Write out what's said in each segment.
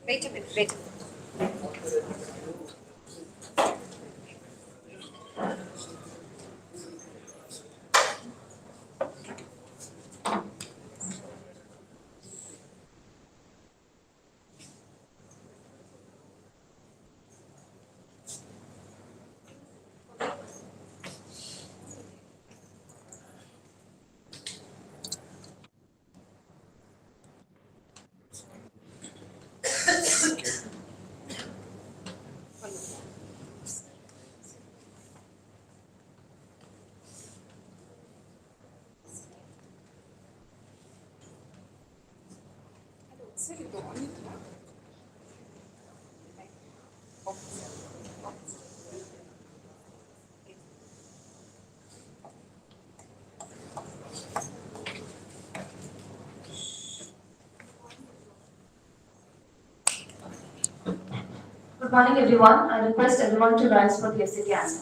Wait a minute, wait. Good morning, everyone. I request everyone to rise for the SAT answer.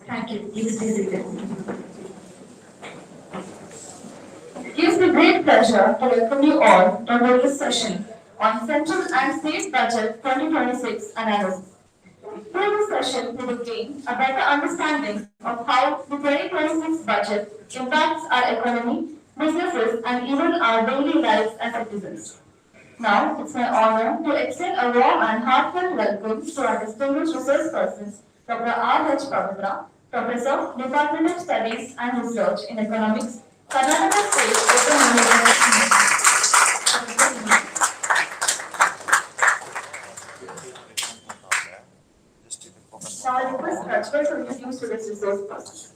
Thank you. Please be seated. It gives me great pleasure to welcome you all to this session on Central and State Budget 2026 analysis. Through this session, we will gain a better understanding of how the 2026 budget impacts our economy, businesses, and even our daily lives as citizens. Now, it's my honor to extend a warm and heartfelt welcome to our distinguished resource persons, Dr. R. H. Pavithra, Professor, Department of Studies and Research in Economics, Karnataka State Open University. Now, I request Rajpal to introduce today's resource person.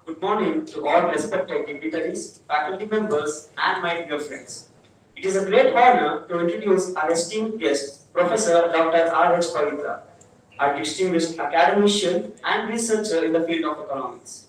Good morning to all respected dignitaries, faculty members, and my dear friends. It is a great honor to introduce our esteemed guest, Professor Dr. R. H. Pavithra, a distinguished academician and researcher in the field of economics.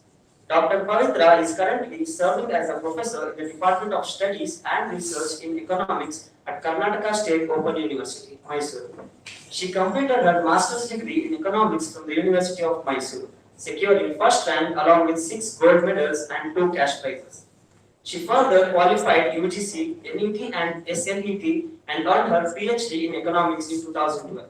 Dr. Pavithra is currently serving as a professor in the Department of Studies and Research in Economics at Karnataka State Open University, Mysuru. She completed her master's degree in economics from the University of Mysuru, securing first rank along with 6 gold medals and 2 cash prizes. She further qualified UGC, NET and SNET and earned her PhD in economics in 2012.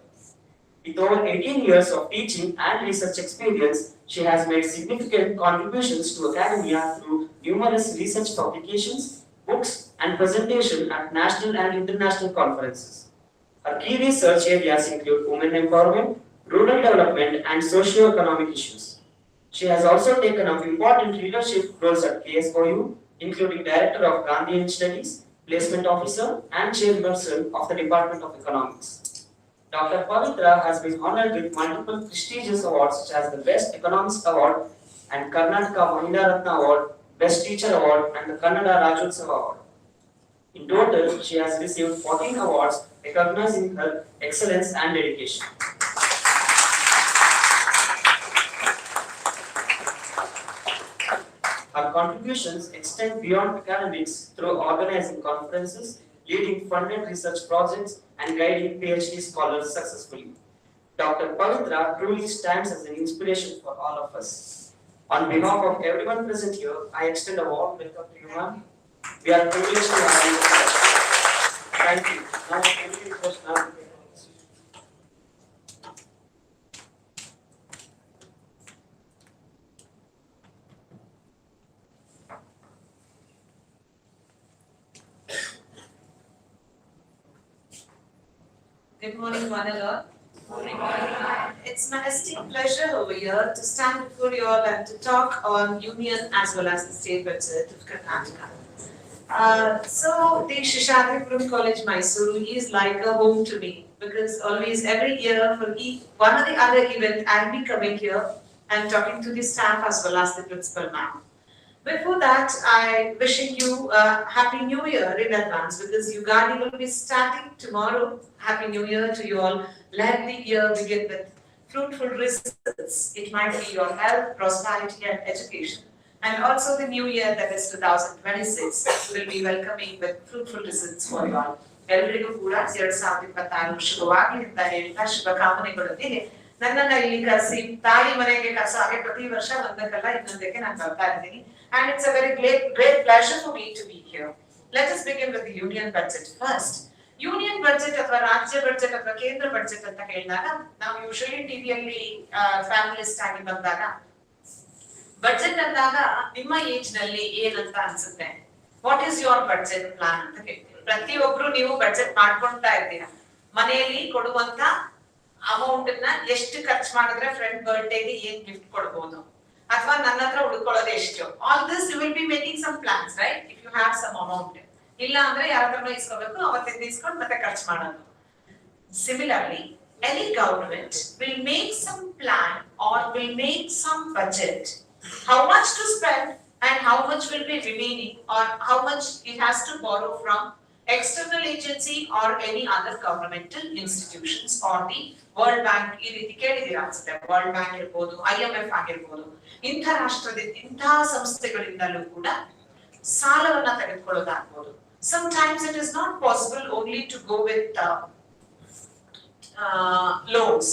With over 18 years of teaching and research experience, she has made significant contributions to academia through numerous research publications, books, and presentation at national and international conferences. Her key research areas include women empowerment, rural development, and socio-economic issues. She has also taken up important leadership roles at KSOU, including Director of Gandhian Studies, Placement Officer, and Chairperson of the Department of Economics. Dr. Pavithra has been honored with multiple prestigious awards such as the Best Economist Award and Karnataka Mahila Ratna Award, Best Teacher Award, and the Kannada Rajyotsava Award. In total, she has received 14 awards recognizing her excellence and dedication. Her contributions extend beyond academics through organizing conferences, leading funded research projects, and guiding PhD scholars successfully. Dr. Pavithra truly stands as an inspiration for all of us. On behalf of everyone present here, I extend a warm welcome to you, ma'am. We are privileged to have you. Thank you. Now, can you request ma'am? Good morning, one and all. It's my esteemed pleasure over here to stand before you all and to talk on union as well as the state budget of Karnataka. So the Seshadripuram College, Mysuru is like a home to me because always every year for one or the other event I'll be coming here and talking to the staff as well as the principal ma'am. Before that, I wishing you a Happy New Year in advance because Ugadi will be starting tomorrow. Happy New Year to you all. Let the year begin with fruitful results. It might be your health, prosperity and education. And also the new year that is 2026 will be welcoming with fruitful results for you all. ಎಲ್ಲರಿಗೂ ಕೂಡ 2026 ಶುಭವಾಗಲಿ ಅಂತ ಹೇಳ್ತಾ ಶುಭಕಾಮನೆಗಳೊಂದಿಗೆ ನನ್ನನ್ನ ಇಲ್ಲಿ ಕರೆಸಿ ತಾಯಿ ಮನೆಗೆ ಕರೆಸೋ ಹಾಗೆ ಪ್ರತಿ ವರ್ಷ ಒಂದಕ್ಕಲ್ಲ ಇನ್ನೊಂದಕ್ಕೆ ನಾನು ಬರ್ತಾ ಇದ್ದೀನಿ. And it's a very great pleasure for me to be here. Let us begin with the union budget first. Union budget ಅಥವಾ ರಾಜ್ಯ ಬಜೆಟ್ ಅಥವಾ ಕೇಂದ್ರ ಬಜೆಟ್ ಅಂತ ಹೇಳಿದಾಗ ನಾವು ಯೂಶುವಲಿ ಟಿವಿಯಲ್ಲಿ ಫ್ಯಾಮಿಲಿಸ್ಟ್ ಆಗಿ ಬಂದಾಗ ಬಜೆಟ್ ಅಂದಾಗ ನಿಮ್ಮ ಏಜ್ ನಲ್ಲಿ ಏನಂತ ಅನ್ಸುತ್ತೆ? What is your budget plan ಅಂತ ಕೇಳ್ತೀವಿ. ಪ್ರತಿಯೊಬ್ರು ನೀವು ಬಜೆಟ್ ಮಾಡ್ಕೊಂತಾ ಇರ್ತೀರಾ. ಮನೆಯಲ್ಲಿ ಕೊಡುವಂತ ಅಮೌಂಟ್ ನ ಎಷ್ಟು ಖರ್ಚು ಮಾಡಿದ್ರೆ ಫ್ರೆಂಡ್ ಬರ್ತ್ಡೇಗೆ ಏನ್ ಗಿಫ್ಟ್ ಕೊಡಬಹುದು ಅಥವಾ ನನ್ನ ಹತ್ರ ಉಳ್ಕೊಳ್ಳೋದು ಎಷ್ಟು. All this you will be making some plans, right? If you have some amount. ಇಲ್ಲ ಅಂದ್ರೆ ಯಾರ ಹತ್ರನೂ ಇಸ್ಕೋಬೇಕು, ಅವತ್ತಿಂದ ಇಸ್ಕೊಂಡು ಮತ್ತೆ ಖರ್ಚು ಮಾಡೋದು. Similarly, any government will make some plan or will make some budget. How much to spend and how much will be remaining or how much it has to borrow from external agency or any other governmental institutions or the World Bank. ಈ ರೀತಿ ಕೇಳಿದೀರಾ ಅನ್ಸುತ್ತೆ. World bank ಇರ್ಬೋದು, IMF ಆಗಿರ್ಬೋದು, ಇಂಥ ಇಂಥ ಸಂಸ್ಥೆಗಳಿಂದಲೂ ಕೂಡ ಸಾಲವನ್ನ ತೆಗೆದುಕೊಳ್ಳೋದಾಗ್ಬೋದು. Sometimes it is not possible only to go with loans.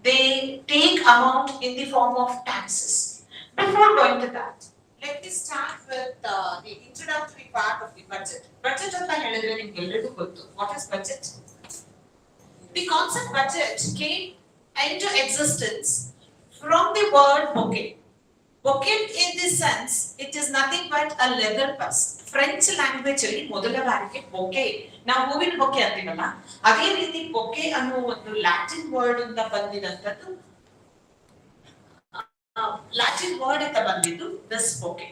They take amount in the form of taxes. Before going to that, let me start with the introductory part of the budget. Budget ಅಂತ ಹೇಳಿದ್ರೆ ನಿಮ್ಗೆ ಎಲ್ಲರಿಗೂ ಗೊತ್ತು. What is budget? The concept budget came into existence from the word bouquet. Bouquet in this sense, it is nothing but a leather purse. French language ಅಲ್ಲಿ ಮೊದಲ ಬಾರಿಗೆ bouquet, ನಾವು ಹೂವಿನ ಬೊಕ್ಕೆ ಅಂತೀವಲ್ಲ, ಅದೇ ರೀತಿ bouquet ಅನ್ನೋ ಒಂದು ಲ್ಯಾಟಿನ್ ವರ್ಡ್ ಅಂತ ಬಂದಿದಂತದ್ದು. ಲ್ಯಾಟಿನ್ ವರ್ಡ್ ಅಂತ ಬಂದಿದ್ದು this bouquet.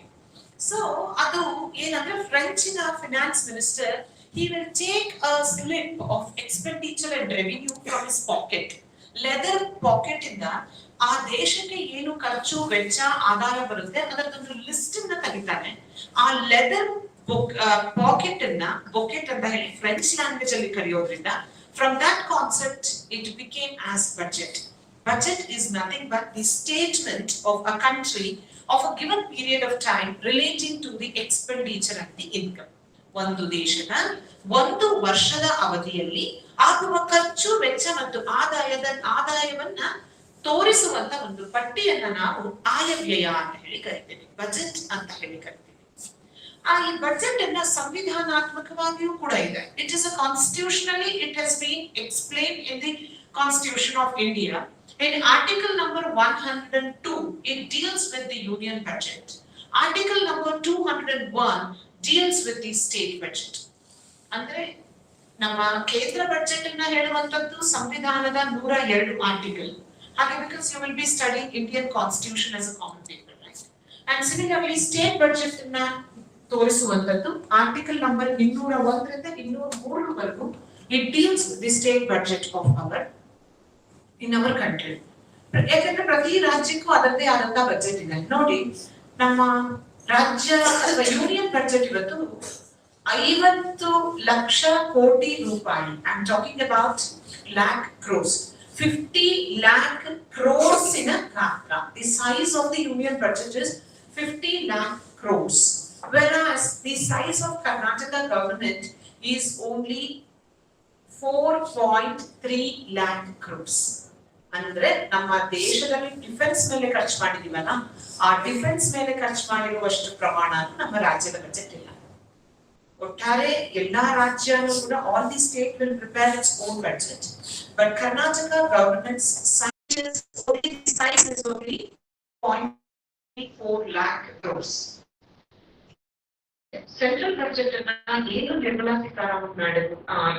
So ಅದು ಏನಂದ್ರೆ ಫ್ರೆಂಚಿನ finance minister, he will take a slip of expenditure and revenue from his pocket. Leather pocket ಇಂದ ಆ ದೇಶಕ್ಕೆ ಏನು ಖರ್ಚು ವೆಚ್ಚ ಆದಾಯ ಬರುತ್ತೆ ಅದರದೊಂದು ಲಿಸ್ಟ್ ಅನ್ನ ತೆಗಿತಾನೆ. ಆ ಲೆದರ್ ಪಾಕೆಟ್ ಅನ್ನ ಬೊಕೆಟ್ ಅಂತ ಹೇಳಿ ಫ್ರೆಂಚ್ ಲ್ಯಾಂಗ್ವೇಜ್ ಅಲ್ಲಿ ಕರೆಯೋದ್ರಿಂದ from that concept it became as budget. Budget is nothing but the statement of a country of a given period of time relating to the expenditure and the income. ಒಂದು ದೇಶದ ಒಂದು ವರ್ಷದ ಅವಧಿಯಲ್ಲಿ ಆಗುವ ಖರ್ಚು ವೆಚ್ಚ ಮತ್ತು ಆದಾಯವನ್ನ ತೋರಿಸುವಂತ ಒಂದು ಪಟ್ಟಿಯನ್ನ ನಾವು ಆಯವ್ಯಯ ಅಂತ ಹೇಳಿ ಕರಿತೇವೆ, ಬಜೆಟ್ ಅಂತ ಹೇಳಿ ಕರಿತೇವೆ. ಈ ಬಜೆಟ್ ಅನ್ನ ಸಂವಿಧಾನಾತ್ಮಕವಾಗಿಯೂ ಕೂಡ ಇದೆ. It is a constitutionally it has been explain in the Constitution of India. In Article number 102, it deals with the union budget. Article number 201 deals with the state budget. ಅಂದ್ರೆ ನಮ್ಮ ಕೇಂದ್ರ ಬಜೆಟ್ ಅನ್ನ ಹೇಳುವಂತದ್ದು ಸಂವಿಧಾನದ 102 article. ಹಾಗೆ because you will be studying Indian Constitution as a common paper, right? And similarly state budget ಅನ್ನ ತೋರಿಸುವಂತದ್ದು article number 201 ರಿಂದ 203 ವರೆಗೂ it deals with the state budget of our country. ಯಾಕಂದ್ರೆ ಪ್ರತಿ ರಾಜ್ಯಕ್ಕೂ ಅದರದೇ ಆದಂತಹ ಬಜೆಟ್ ಇದೆ. ನೋಡಿ ನಮ್ಮ ರಾಜ್ಯ ಅಥವಾ ಯೂನಿಯನ್ ಬಜೆಟ್ ಇವತ್ತು 50 ಲಕ್ಷ ಕೋಟಿ ರೂಪಾಯಿ. I am talking about lakh crores. 50 lakh crores in a ಗಾತ್ರ. The size of the union budget is 50 lakh crores. Whereas the size of Karnataka government is only 4.3 lakh crores. ಅಂದ್ರೆ ನಮ್ಮ ದೇಶದಲ್ಲಿ defence ಮೇಲೆ ಖರ್ಚು ಮಾಡಿದೀವಲ್ಲ, ಆ ಡಿಫೆನ್ಸ್ ಮೇಲೆ ಖರ್ಚು ಮಾಡಿರುವಷ್ಟು ಪ್ರಮಾಣ ನಮ್ಮ ರಾಜ್ಯದ ಬಜೆಟ್ ಇಲ್ಲ. ಒಟ್ಟಾರೆ ಎಲ್ಲಾ ರಾಜ್ಯನೂ ಕೂಡ all the state will prepare its own budget, but Karnataka government's size is only 0.4 lakh crores. Central budget ಅನ್ನ ಏನು ನಿರ್ಮಲಾ ಸೀತಾರಾಮನ್ ಮೇಡಮ್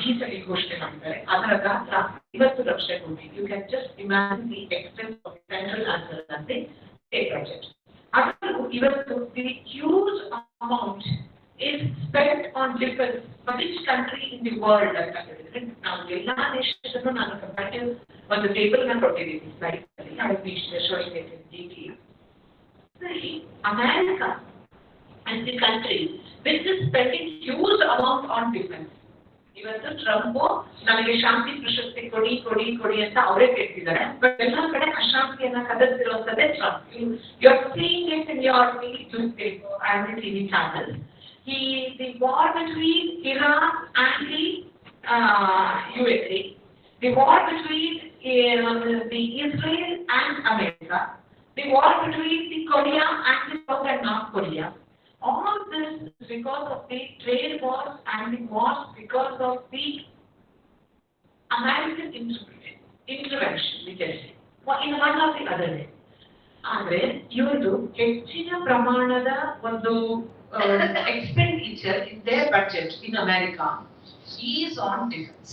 ಈ ಸಲ ಘೋಷಣೆ ಮಾಡಿದ್ದಾರೆ, ಅದರ ಗಾತ್ರ 50 ಲಕ್ಷ ಕೋಟಿ. You can just imagine the extent of central as well as the state budget. ಅದರಲ್ಲೂ ಇವತ್ತು the huge amount is spent on defense for which country in the world ಅಂತ ಹೇಳಿದ್ರೆ ನಾವು ಎಲ್ಲಾ ದೇಶದಲ್ಲೂ ನಾನು ಕಂಪ್ಯಾರಿಟಿವ್ ಒಂದು ಟೇಬಲ್ ನ ಕೊಟ್ಟಿದ್ದೀನಿ ಸ್ಲೈಡ್ ಅಲ್ಲಿ. I will be showing it in detail. America and the country which is spending huge amount on defense. ಇವತ್ತು ಟ್ರಂಪ್ ನಮಗೆ ಶಾಂತಿ ಪ್ರಶಸ್ತಿ ಕೊಡಿ ಕೊಡಿ ಕೊಡಿ ಅಂತ ಅವರೇ ಕೇಳ್ತಿದ್ದಾರೆ, ಬಟ್ ಎಲ್ಲ ಕಡೆ ಅಶಾಂತಿಯನ್ನ ಕದರ್ತಿರುವಂತದ್ದೇ Trump. You are seeing it in your newspaper and TV channels. The war between Iran and the USA, the war between the Israel and America, the war between the Korea and the South and North Korea. All of this is because of the trade wars and the wars because of the American intervention, we can say, in one or the other way. ಆದರೆ ಇವರು ಹೆಚ್ಚಿನ ಪ್ರಮಾಣದ ಒಂದು expenditure in their budget in America is on defense.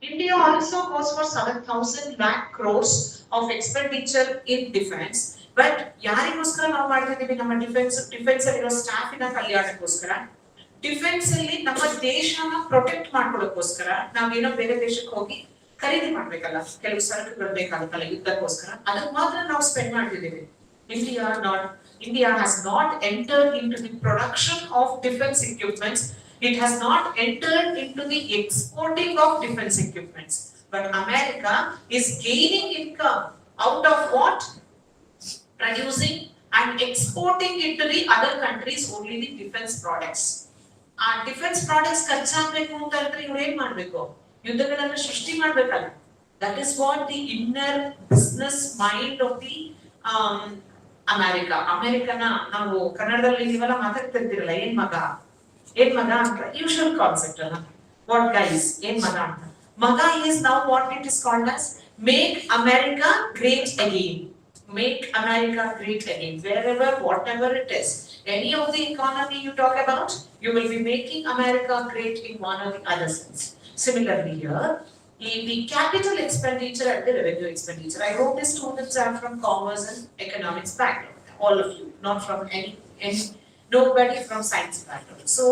India also goes for 7,000 lakh crores of expenditure in defense. But ಯಾರಿಗೋಸ್ಕರ ನಾವು ಮಾಡ್ತಿದ್ದೀವಿ ನಮ್ಮ defence ಅಲ್ಲಿರೋ ಸ್ಟಾಫಿನ ಕಲ್ಯಾಣಕ್ಕೋಸ್ಕರ, ಡಿಫೆನ್ಸ್ ಅಲ್ಲಿ ನಮ್ಮ ದೇಶನ ಪ್ರೊಟೆಕ್ಟ್ ಮಾಡ್ಕೊಳ್ಳೋಕ್ಕೋಸ್ಕರ ನಾವೇನೋ ಬೇರೆ ದೇಶಕ್ಕೆ ಹೋಗಿ ಖರೀದಿ ಮಾಡ್ಬೇಕಲ್ಲ, ಕೆಲವು ಸರಕುಗಳು ಬೇಕಾಗುತ್ತಲ್ಲ ಯುದ್ಧಕ್ಕೋಸ್ಕರ, ಅದಕ್ಕೆ ಮಾತ್ರ ನಾವು ಸ್ಪೆಂಡ್ ಮಾಡ್ತಿದ್ದೀವಿ. India has not entered into the production of defense equipments. It has not entered into the exporting of defense equipments. But America is gaining income out of what? Producing and exporting into the other countries only the defense products. Defense products ಖರ್ಚಾಗಬೇಕು ಅಂತಂದ್ರೆ ಇವ್ರು ಏನ್ ಮಾಡ್ಬೇಕು? ಯುದ್ಧಗಳನ್ನ ಸೃಷ್ಟಿ ಮಾಡ್ಬೇಕಲ್ಲ. That is what the inner business mind of the ಅಮೆರಿಕನ ನಾವು ಕನ್ನಡದಲ್ಲಿ ನೀವೆಲ್ಲ ಮಾತಾಡ್ತಿರ್ತೀರಲ್ಲ, ಏನ್ ಮಗ ಅಂತ ಯೂಶುವಲ್ ಕಾನ್ಸೆಪ್ಟ್ ಅಲ್ಲ. ವಾಟ್ ಗೈಸ್, ಏನ್ ಮಗ ಅಂತ. ಮಗ is now what it is called as make America great again. Make America great again. Wherever, whatever it is, any of the economy you talk about, you will be making America great in one or the other sense. Similarly here, the capital expenditure and the revenue expenditure. I hope the students are from commerce and economics background, all of you, not from any nobody from science background. So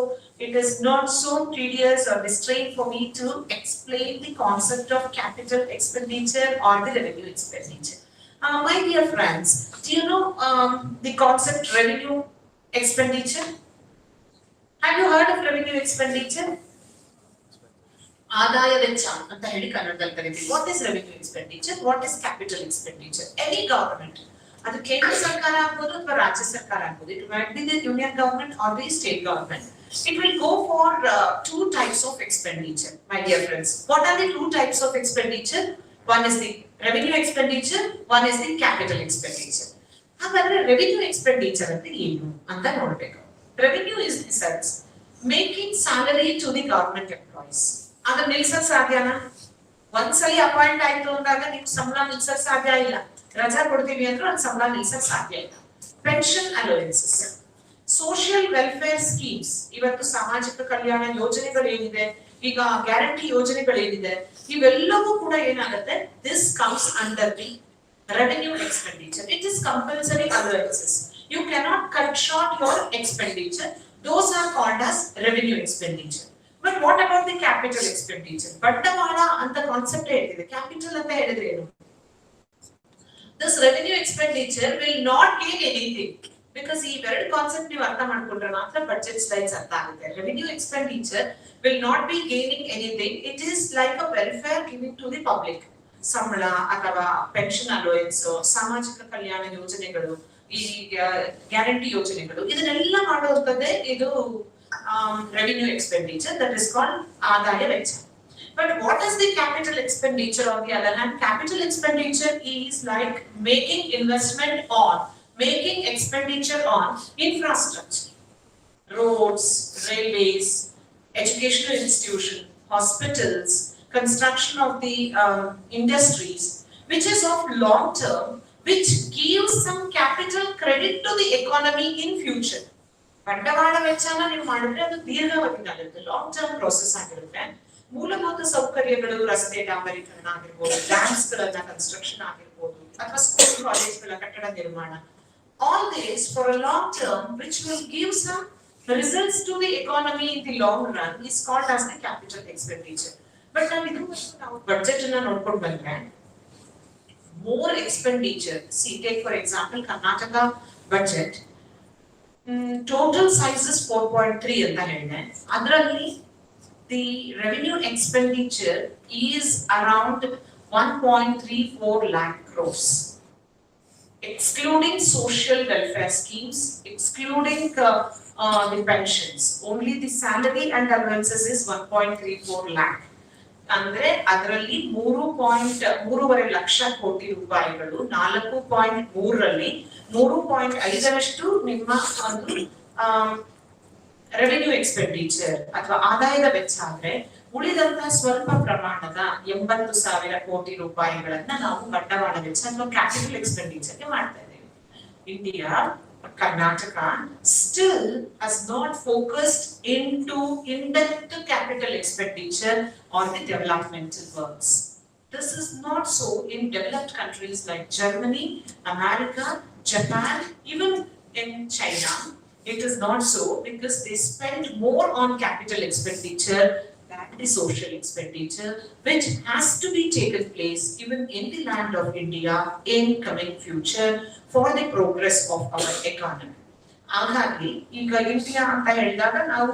it is not so tedious or strain for me to explain the concept of capital expenditure or the revenue expenditure. My dear friends, do you know the concept revenue expenditure? Have you heard of revenue expenditure? ಆದಾಯ ವೆಚ್ಚ ಅಂತ ಹೇಳಿ ಕನ್ನಡದಲ್ಲಿ ಕರೀತೀವಿ. What is revenue expenditure, what is capital expenditure? Any government, ಅದು ಕೇಂದ್ರ ಸರ್ಕಾರ ಆಗ್ಬೋದು ಅಥವಾ ರಾಜ್ಯ ಸರ್ಕಾರ ಆಗ್ಬೋದು, it might be the union government R the state government, it will go for two types of expenditure, my dear friends. What are the two types of expenditure? One is the revenue expenditure, one is the capital expenditure. ಹಾಗಾದ್ರೆ revenue expenditure ಅಂದ್ರೆ ಏನು ಅಂತ ನೋಡ್ಬೇಕು. Revenue is the sense making salary to the government employees. ಅದನ್ನ ನಿಲ್ಸಕ್ ಸಾಧ್ಯನಾ? ಒಂದ್ಸಲಿ appoint ಆಯ್ತು ಅಂದಾಗ ನೀವು ಸಂಬಳ ನಿಲ್ಸಕ್ ಸಾಧ್ಯ ಇಲ್ಲ. ರಜಾ ಕೊಡ್ತೀವಿ ಅಂದ್ರೆ ಒಂದು ಸಂಬಳ ನಿಲ್ಸಕ್ ಸಾಧ್ಯ ಇಲ್ಲ. Pension allowances, social welfare schemes, ಇವತ್ತು ಸಾಮಾಜಿಕ ಕಲ್ಯಾಣ ಯೋಜನೆಗಳು ಏನಿದೆ, ಈಗ ಗ್ಯಾರಂಟಿ ಯೋಜನೆಗಳೇನಿದೆ, ಇವೆಲ್ಲವೂ ಕೂಡ ಏನಾಗುತ್ತೆ, this comes under the revenue expenditure. It is compulsory allowances. You cannot cut short your expenditure. Those are called as revenue expenditure. But what about the capital expenditure? ಬಂಡವಾಳ ಅಂತ ಕಾನ್ಸೆಪ್ಟ್ ಹೇಳಿದೆ. ಕ್ಯಾಪಿಟಲ್ ಅಂತ ಹೇಳಿದ್ರೆ ಏನು? This revenue expenditure will not gain anything. Because ಈ ಎರಡು concept ನೀವು ಅರ್ಥ ಮಾಡ್ಕೊಂಡ್ರೆ ಮಾತ್ರ ಬಜೆಟ್ ಸ್ಲೈಡ್ಸ್ ಅರ್ಥ ಆಗುತ್ತೆ. Revenue expenditure will not be gaining anything. It is like a welfare giving to the public. ಸಂಬಳ ಅಥವಾ ಪೆನ್ಷನ್ ಅಲೋವೆನ್ಸ್, ಸಾಮಾಜಿಕ ಕಲ್ಯಾಣ ಯೋಜನೆಗಳು, ಈ ಗ್ಯಾರಂಟಿ ಯೋಜನೆಗಳು, ಇದನ್ನೆಲ್ಲ ಮಾಡುವಂತದ್ದೇ ಇದು revenue expenditure, that is called ಆದಾಯ ವೆಚ್ಚ. But what is the capital expenditure on the other hand? Capital expenditure is like making investment on, making expenditure on infrastructure, roads, railways, educational institution, hospitals, construction of the industries, which is of long term, which gives some capital credit to the economy in future. ಬಂಡವಾಳ ವೆಚ್ಚನ ನೀವು ಮಾಡಿದ್ರೆ ಅದು ದೀರ್ಘಾವಧಿಯಾಗುತ್ತೆ, long term process ಆಗಿರುತ್ತೆ. ಮೂಲಭೂತ ಸೌಕರ್ಯಗಳು, ರಸ್ತೆ ಡಾಂಬರೀಕರಣ ಆಗಿರ್ಬೋದು, dams ಗಳನ್ನ ಕನ್ಸ್ಟ್ರಕ್ಷನ್ ಆಗಿರ್ಬೋದು, ಅಥವಾ ಸ್ಕೂಲ್ ಕಾಲೇಜ್ಗಳ ಕಟ್ಟಡ ನಿರ್ಮಾಣ, all this for a long term which will give some results to the economy in the long run is called as the capital expenditure. But ನಾವು ಬಜೆಟ್ ಅನ್ನ ನೋಡ್ಕೊಂಡು ಬಂದ್ರೆ more expenditure. See, take for example Karnataka budget. Total size is 4.3 ಅಂತ ಹೇಳಿದೆ. ಅದರಲ್ಲಿ the revenue expenditure is around 1.34 lakh crores. Excluding social welfare schemes, excluding the pensions, only the salary and allowances is 1.34 lakh. ಅಂದ್ರೆ ಅದರಲ್ಲಿ 3.3 ಲಕ್ಷ ಕೋಟಿ ರೂಪಾಯಿಗಳು 4.3ರಲ್ಲಿ 3.5ರಷ್ಟು ನಿಮ್ಮ ಒಂದು revenue expenditure ಅಥವಾ ಆದಾಯದ ವೆಚ್ಚ ಆದ್ರೆ, ಉಳಿದಂತ ಸ್ವಲ್ಪ ಪ್ರಮಾಣದ 80,000 ಕೋಟಿ ರೂಪಾಯಿಗಳನ್ನ ನಾವು ಬಂಡವಾಳ ವೆಚ್ಚ ಅಥವಾ ಕ್ಯಾಪಿಟಲ್ ಎಕ್ಸ್ಪೆಂಡಿಚರ್ಗೆ ಮಾಡ್ತಾ ಇದ್ದೇವೆ. India, Karnataka still has not focused into in-depth capital expenditure on the developmental works. This is not so in developed countries like Germany, America, Japan, even in China. It is not so because they spend more on capital expenditure than the social expenditure, which has to be taken place even in the land of India in coming future for the progress of our economy. ಹಾಗಾಗಿ ಈಗ India ಅಂತ ಹೇಳಿದಾಗ ನಾವು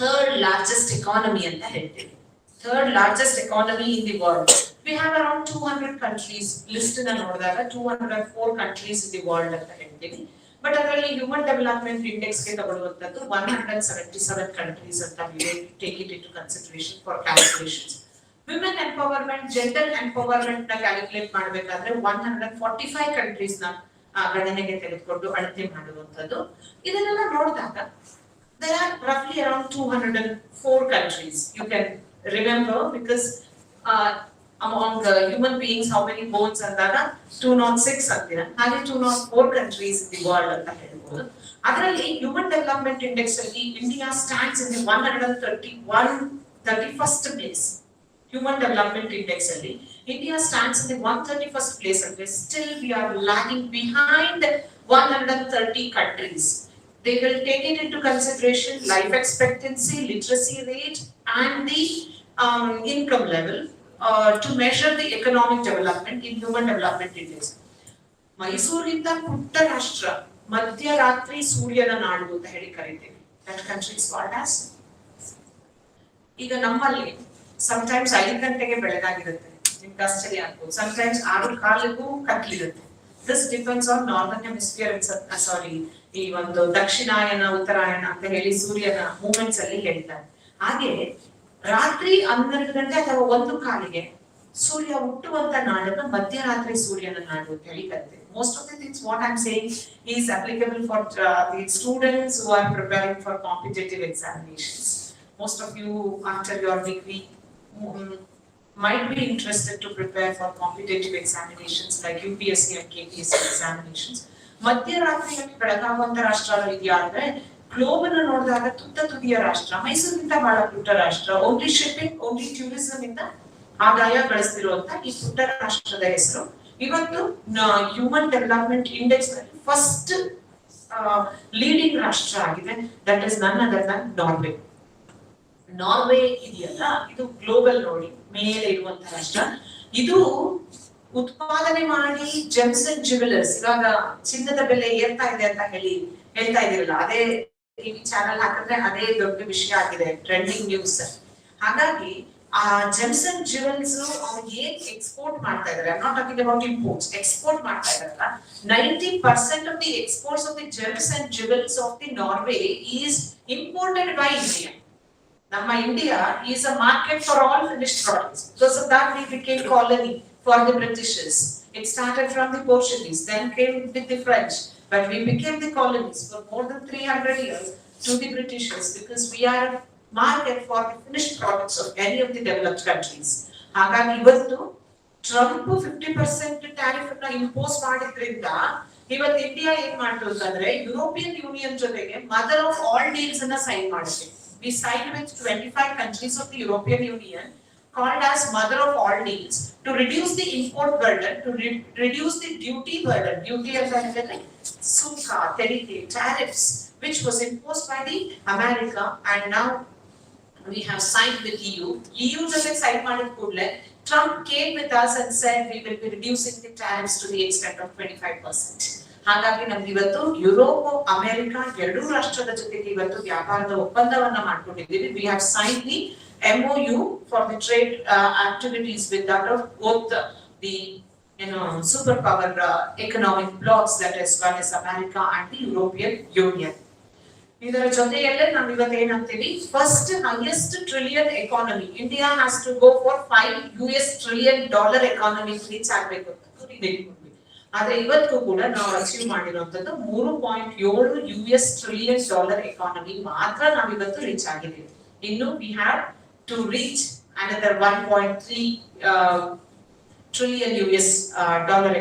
third largest economy ಅಂತ ಹೇಳ್ತೀವಿ. Third largest economy in the world. We have around 200 countries. List ನ ನೋಡಿದಾಗ 204 countries in the world ಅಂತ ಹೇಳ್ತೀವಿ. ಬಟ್ ಅದರಲ್ಲಿ ಹ್ಯೂಮನ್ ಡೆವಲಪ್ಮೆಂಟ್ ಇಂಡೆಕ್ಸ್ ಗೆ ತಗೊಳ್ಳುವಂತದ್ದು 177 countries ಅಂತ take it into consideration for calculations. Women empowerment, gender empowerment ನ ಕ್ಯಾಲ್ಕುಲೇಟ್ ಮಾಡಬೇಕಾದ್ರೆ 145 countries ನ ಗಣನೆಗೆ ತೆಗೆದುಕೊಂಡು ಅಳತೆ ಮಾಡುವಂತದ್ದು. ಇದನ್ನೆಲ್ಲ ನೋಡಿದಾಗ there are roughly around 204 countries. You can remember because among the human beings how many bones ಅಂದಾಗ 206 ಅಂತೀರಾ, ಹಾಗೆ 204 countries in the world ಅಂತ ಹೇಳ್ಬೋದು. ಅದರಲ್ಲಿ ಹ್ಯೂಮನ್ ಡೆವಲಪ್ಮೆಂಟ್ ಇಂಡೆಕ್ಸ್ ಅಲ್ಲಿ India stands in the 131st place. Human development index ಅಲ್ಲಿ India stands in the 131st place, and still we are lagging behind 130 countries. They will take it into consideration life expectancy, literacy rate, and the income level to measure the economic development in human development index. Mysuru ಇಂದ ಪುಟ್ಟ ರಾಷ್ಟ್ರ, ಮಧ್ಯರಾತ್ರಿ ಸೂರ್ಯನ ನಾಡು ಅಂತ ಹೇಳಿ ಕರೀತೀವಿ. That country is called as. ಈಗ ನಮ್ಮಲ್ಲಿ sometimes 5 ಗಂಟೆಗೆ ಬೆಳಗಾಗಿರುತ್ತೆ, ನಿಮ್ಗೆ ಆಶ್ಚರ್ಯ ಆಗ್ಬೋದು. sometimes 6:15ಗೂ ಕತ್ಲಿರುತ್ತೆ. This depends on northern hemisphere and ಈ ಒಂದು ದಕ್ಷಿಣಾಯನ ಉತ್ತರಾಯಣ ಅಂತ ಹೇಳಿ ಸೂರ್ಯನ ಮೂಮೆಂಟ್ಸ್ ಅಲ್ಲಿ ಹೇಳ್ತಾರೆ. ಹಾಗೆ ರಾತ್ರಿ 12 ಗಂಟೆ ಅಥವಾ 1:15ಗೆ ಸೂರ್ಯ ಹುಟ್ಟುವಂತ ನಾಡನ್ನ ಮಧ್ಯರಾತ್ರಿ ಸೂರ್ಯನ ನಾಡು ಅಂತ ಹೇಳಿ ಕರೀತೀವಿ. Most of the things what I'm saying is applicable for the students who are preparing for competitive examinations. Most of you after your degree might be interested to prepare for competitive examinations like UPSC and KPSC examinations. ಮಧ್ಯರಾತ್ರಿಯಲ್ಲಿ ಬೆಳಗಾಗುವಂತ ರಾಷ್ಟ್ರ ಇದೆಯಾ ಅಂದ್ರೆ globe ಅನ್ನು ನೋಡಿದಾಗ ತುತ್ತ ತುದಿಯ ರಾಷ್ಟ್ರ, ಮೈಸೂರಿಗಿಂತ ಬಹಳ ಪುಟ್ಟ ರಾಷ್ಟ್ರ, ಓನ್ಲಿ ಶಿಪ್ಪಿಂಗ್ ಓನ್ಲಿ ಟೂರಿಸಂ ಇಂದ ಆದಾಯ ಗಳಿಸ್ತಿರುವಂತ ಈ ಪುಟ್ಟ ರಾಷ್ಟ್ರದ ಹೆಸರು ಇವತ್ತು ಹ್ಯೂಮನ್ ಡೆವಲಪ್ಮೆಂಟ್ ಇಂಡೆಕ್ಸ್ ನಲ್ಲಿ ಫಸ್ಟ್ ಲೀಡಿಂಗ್ ರಾಷ್ಟ್ರ ಆಗಿದೆ. ದಟ್ ಇಸ್ ನನ್ ಅದರ್ ದನ್ ನಾರ್ವೆ. ನಾರ್ವೆ ಇದೆಯಲ್ಲ, ಇದು ಗ್ಲೋಬಲ್ ನೋಡಿ ಮೇಲೆ ಇರುವಂತಹ ರಾಷ್ಟ್ರ. ಇದು ಉತ್ಪಾದನೆ ಮಾಡಿ ಜೆಮ್ಸ್ ಅಂಡ್ ಜ್ಯುವೆಲರ್ಸ್, ಇವಾಗ ಚಿನ್ನದ ಬೆಲೆ ಏರ್ತಾ ಇದೆ ಅಂತ ಹೇಳ್ತಾ ಇದಿರಲ್ಲ, ಅದೇ ಟಿವಿ ಚಾನೆಲ್ ಹಾಕಿದ್ರೆ ಅದೇ ದೊಡ್ಡ ವಿಷಯ ಆಗಿದೆ, ಟ್ರೆಂಡಿಂಗ್ ನ್ಯೂಸ್. ಹಾಗಾಗಿ ಆ ಜೆಮ್ಸ್ ಅಂಡ್ ಜ್ಯುವೆಲ್ಸ್ ಅವ್ರು ಏನ್ ಎಕ್ಸ್ಪೋರ್ಟ್ ಮಾಡ್ತಾ ಇದಾರೆ, I not talking about imports, export ಮಾಡ್ತಾ ಇದಾರಲ್ಲ, 90% of the exports of the gems and jewels of the Norway is imported by India. ನಮ್ಮ India is a market for all finished products. Because of that we became colony for the Britishers. It started from the Portuguese, then came with the French, but we became the colonies for more than 300 years to the Britishers because we are a market for the finished products of any of the developed countries. ಹಾಗಾಗಿ ಇವತ್ತು Trump 50% tariff ಅನ್ನ impose ಮಾಡಿದ್ರಿಂದ ಇವತ್ತು India ಏನ್ ಮಾಡ್ತು ಅಂತಂದ್ರೆ European union ಜೊತೆಗೆ mother of all deals ಅನ್ನ ಸೈನ್ ಮಾಡುತ್ತೆ. We signed with 25 countries of the European Union called as mother of all deals to reduce the import burden, to reduce the duty burden, duty as like suka, terite, tariffs, which was imposed by the America, and now we have signed with EU. EU just signed ಮಾಡಿದ ಕೂಡಲೇ Trump came with us and said we will be reducing the tariffs to the extent of 25%. ಹಾಗಾಗಿ ನಮ್ಗೆ ಇವತ್ತು Europe America ಎರಡೂ ರಾಷ್ಟ್ರದ ಜೊತೆಗೆ ಇವತ್ತು ವ್ಯಾಪಾರದ ಒಪ್ಪಂದವನ್ನ ಮಾಡ್ಕೊಂಡಿದ್ದೀವಿ. We have signed the MOU for the trade activities with that of both the super power economic blocks, that is one is America and the European Union. ಇದರ ಜೊತೆಯಲ್ಲೇ ನಾವು ಇವತ್ತು ಏನಂತೀವಿ, first highest trillion economy India has to go for $5 trillion economy reach ಆಗ್ಬೇಕು ಅಂತ. ಆದ್ರೆ ಇವತ್ತು ಕೂಡ ನಾವು ಅಚೀವ್ ಮಾಡಿರುವಂತದ್ದು $3.7 ಟ್ರಿಲಿಯನ್ ಎಕಾನಮಿ ಮಾತ್ರ ನಾವು ಇವತ್ತು ರೀಚ್ ಆಗಿದ್ದೀವಿ. ಇನ್ನು we have to reach another $1.3 trillion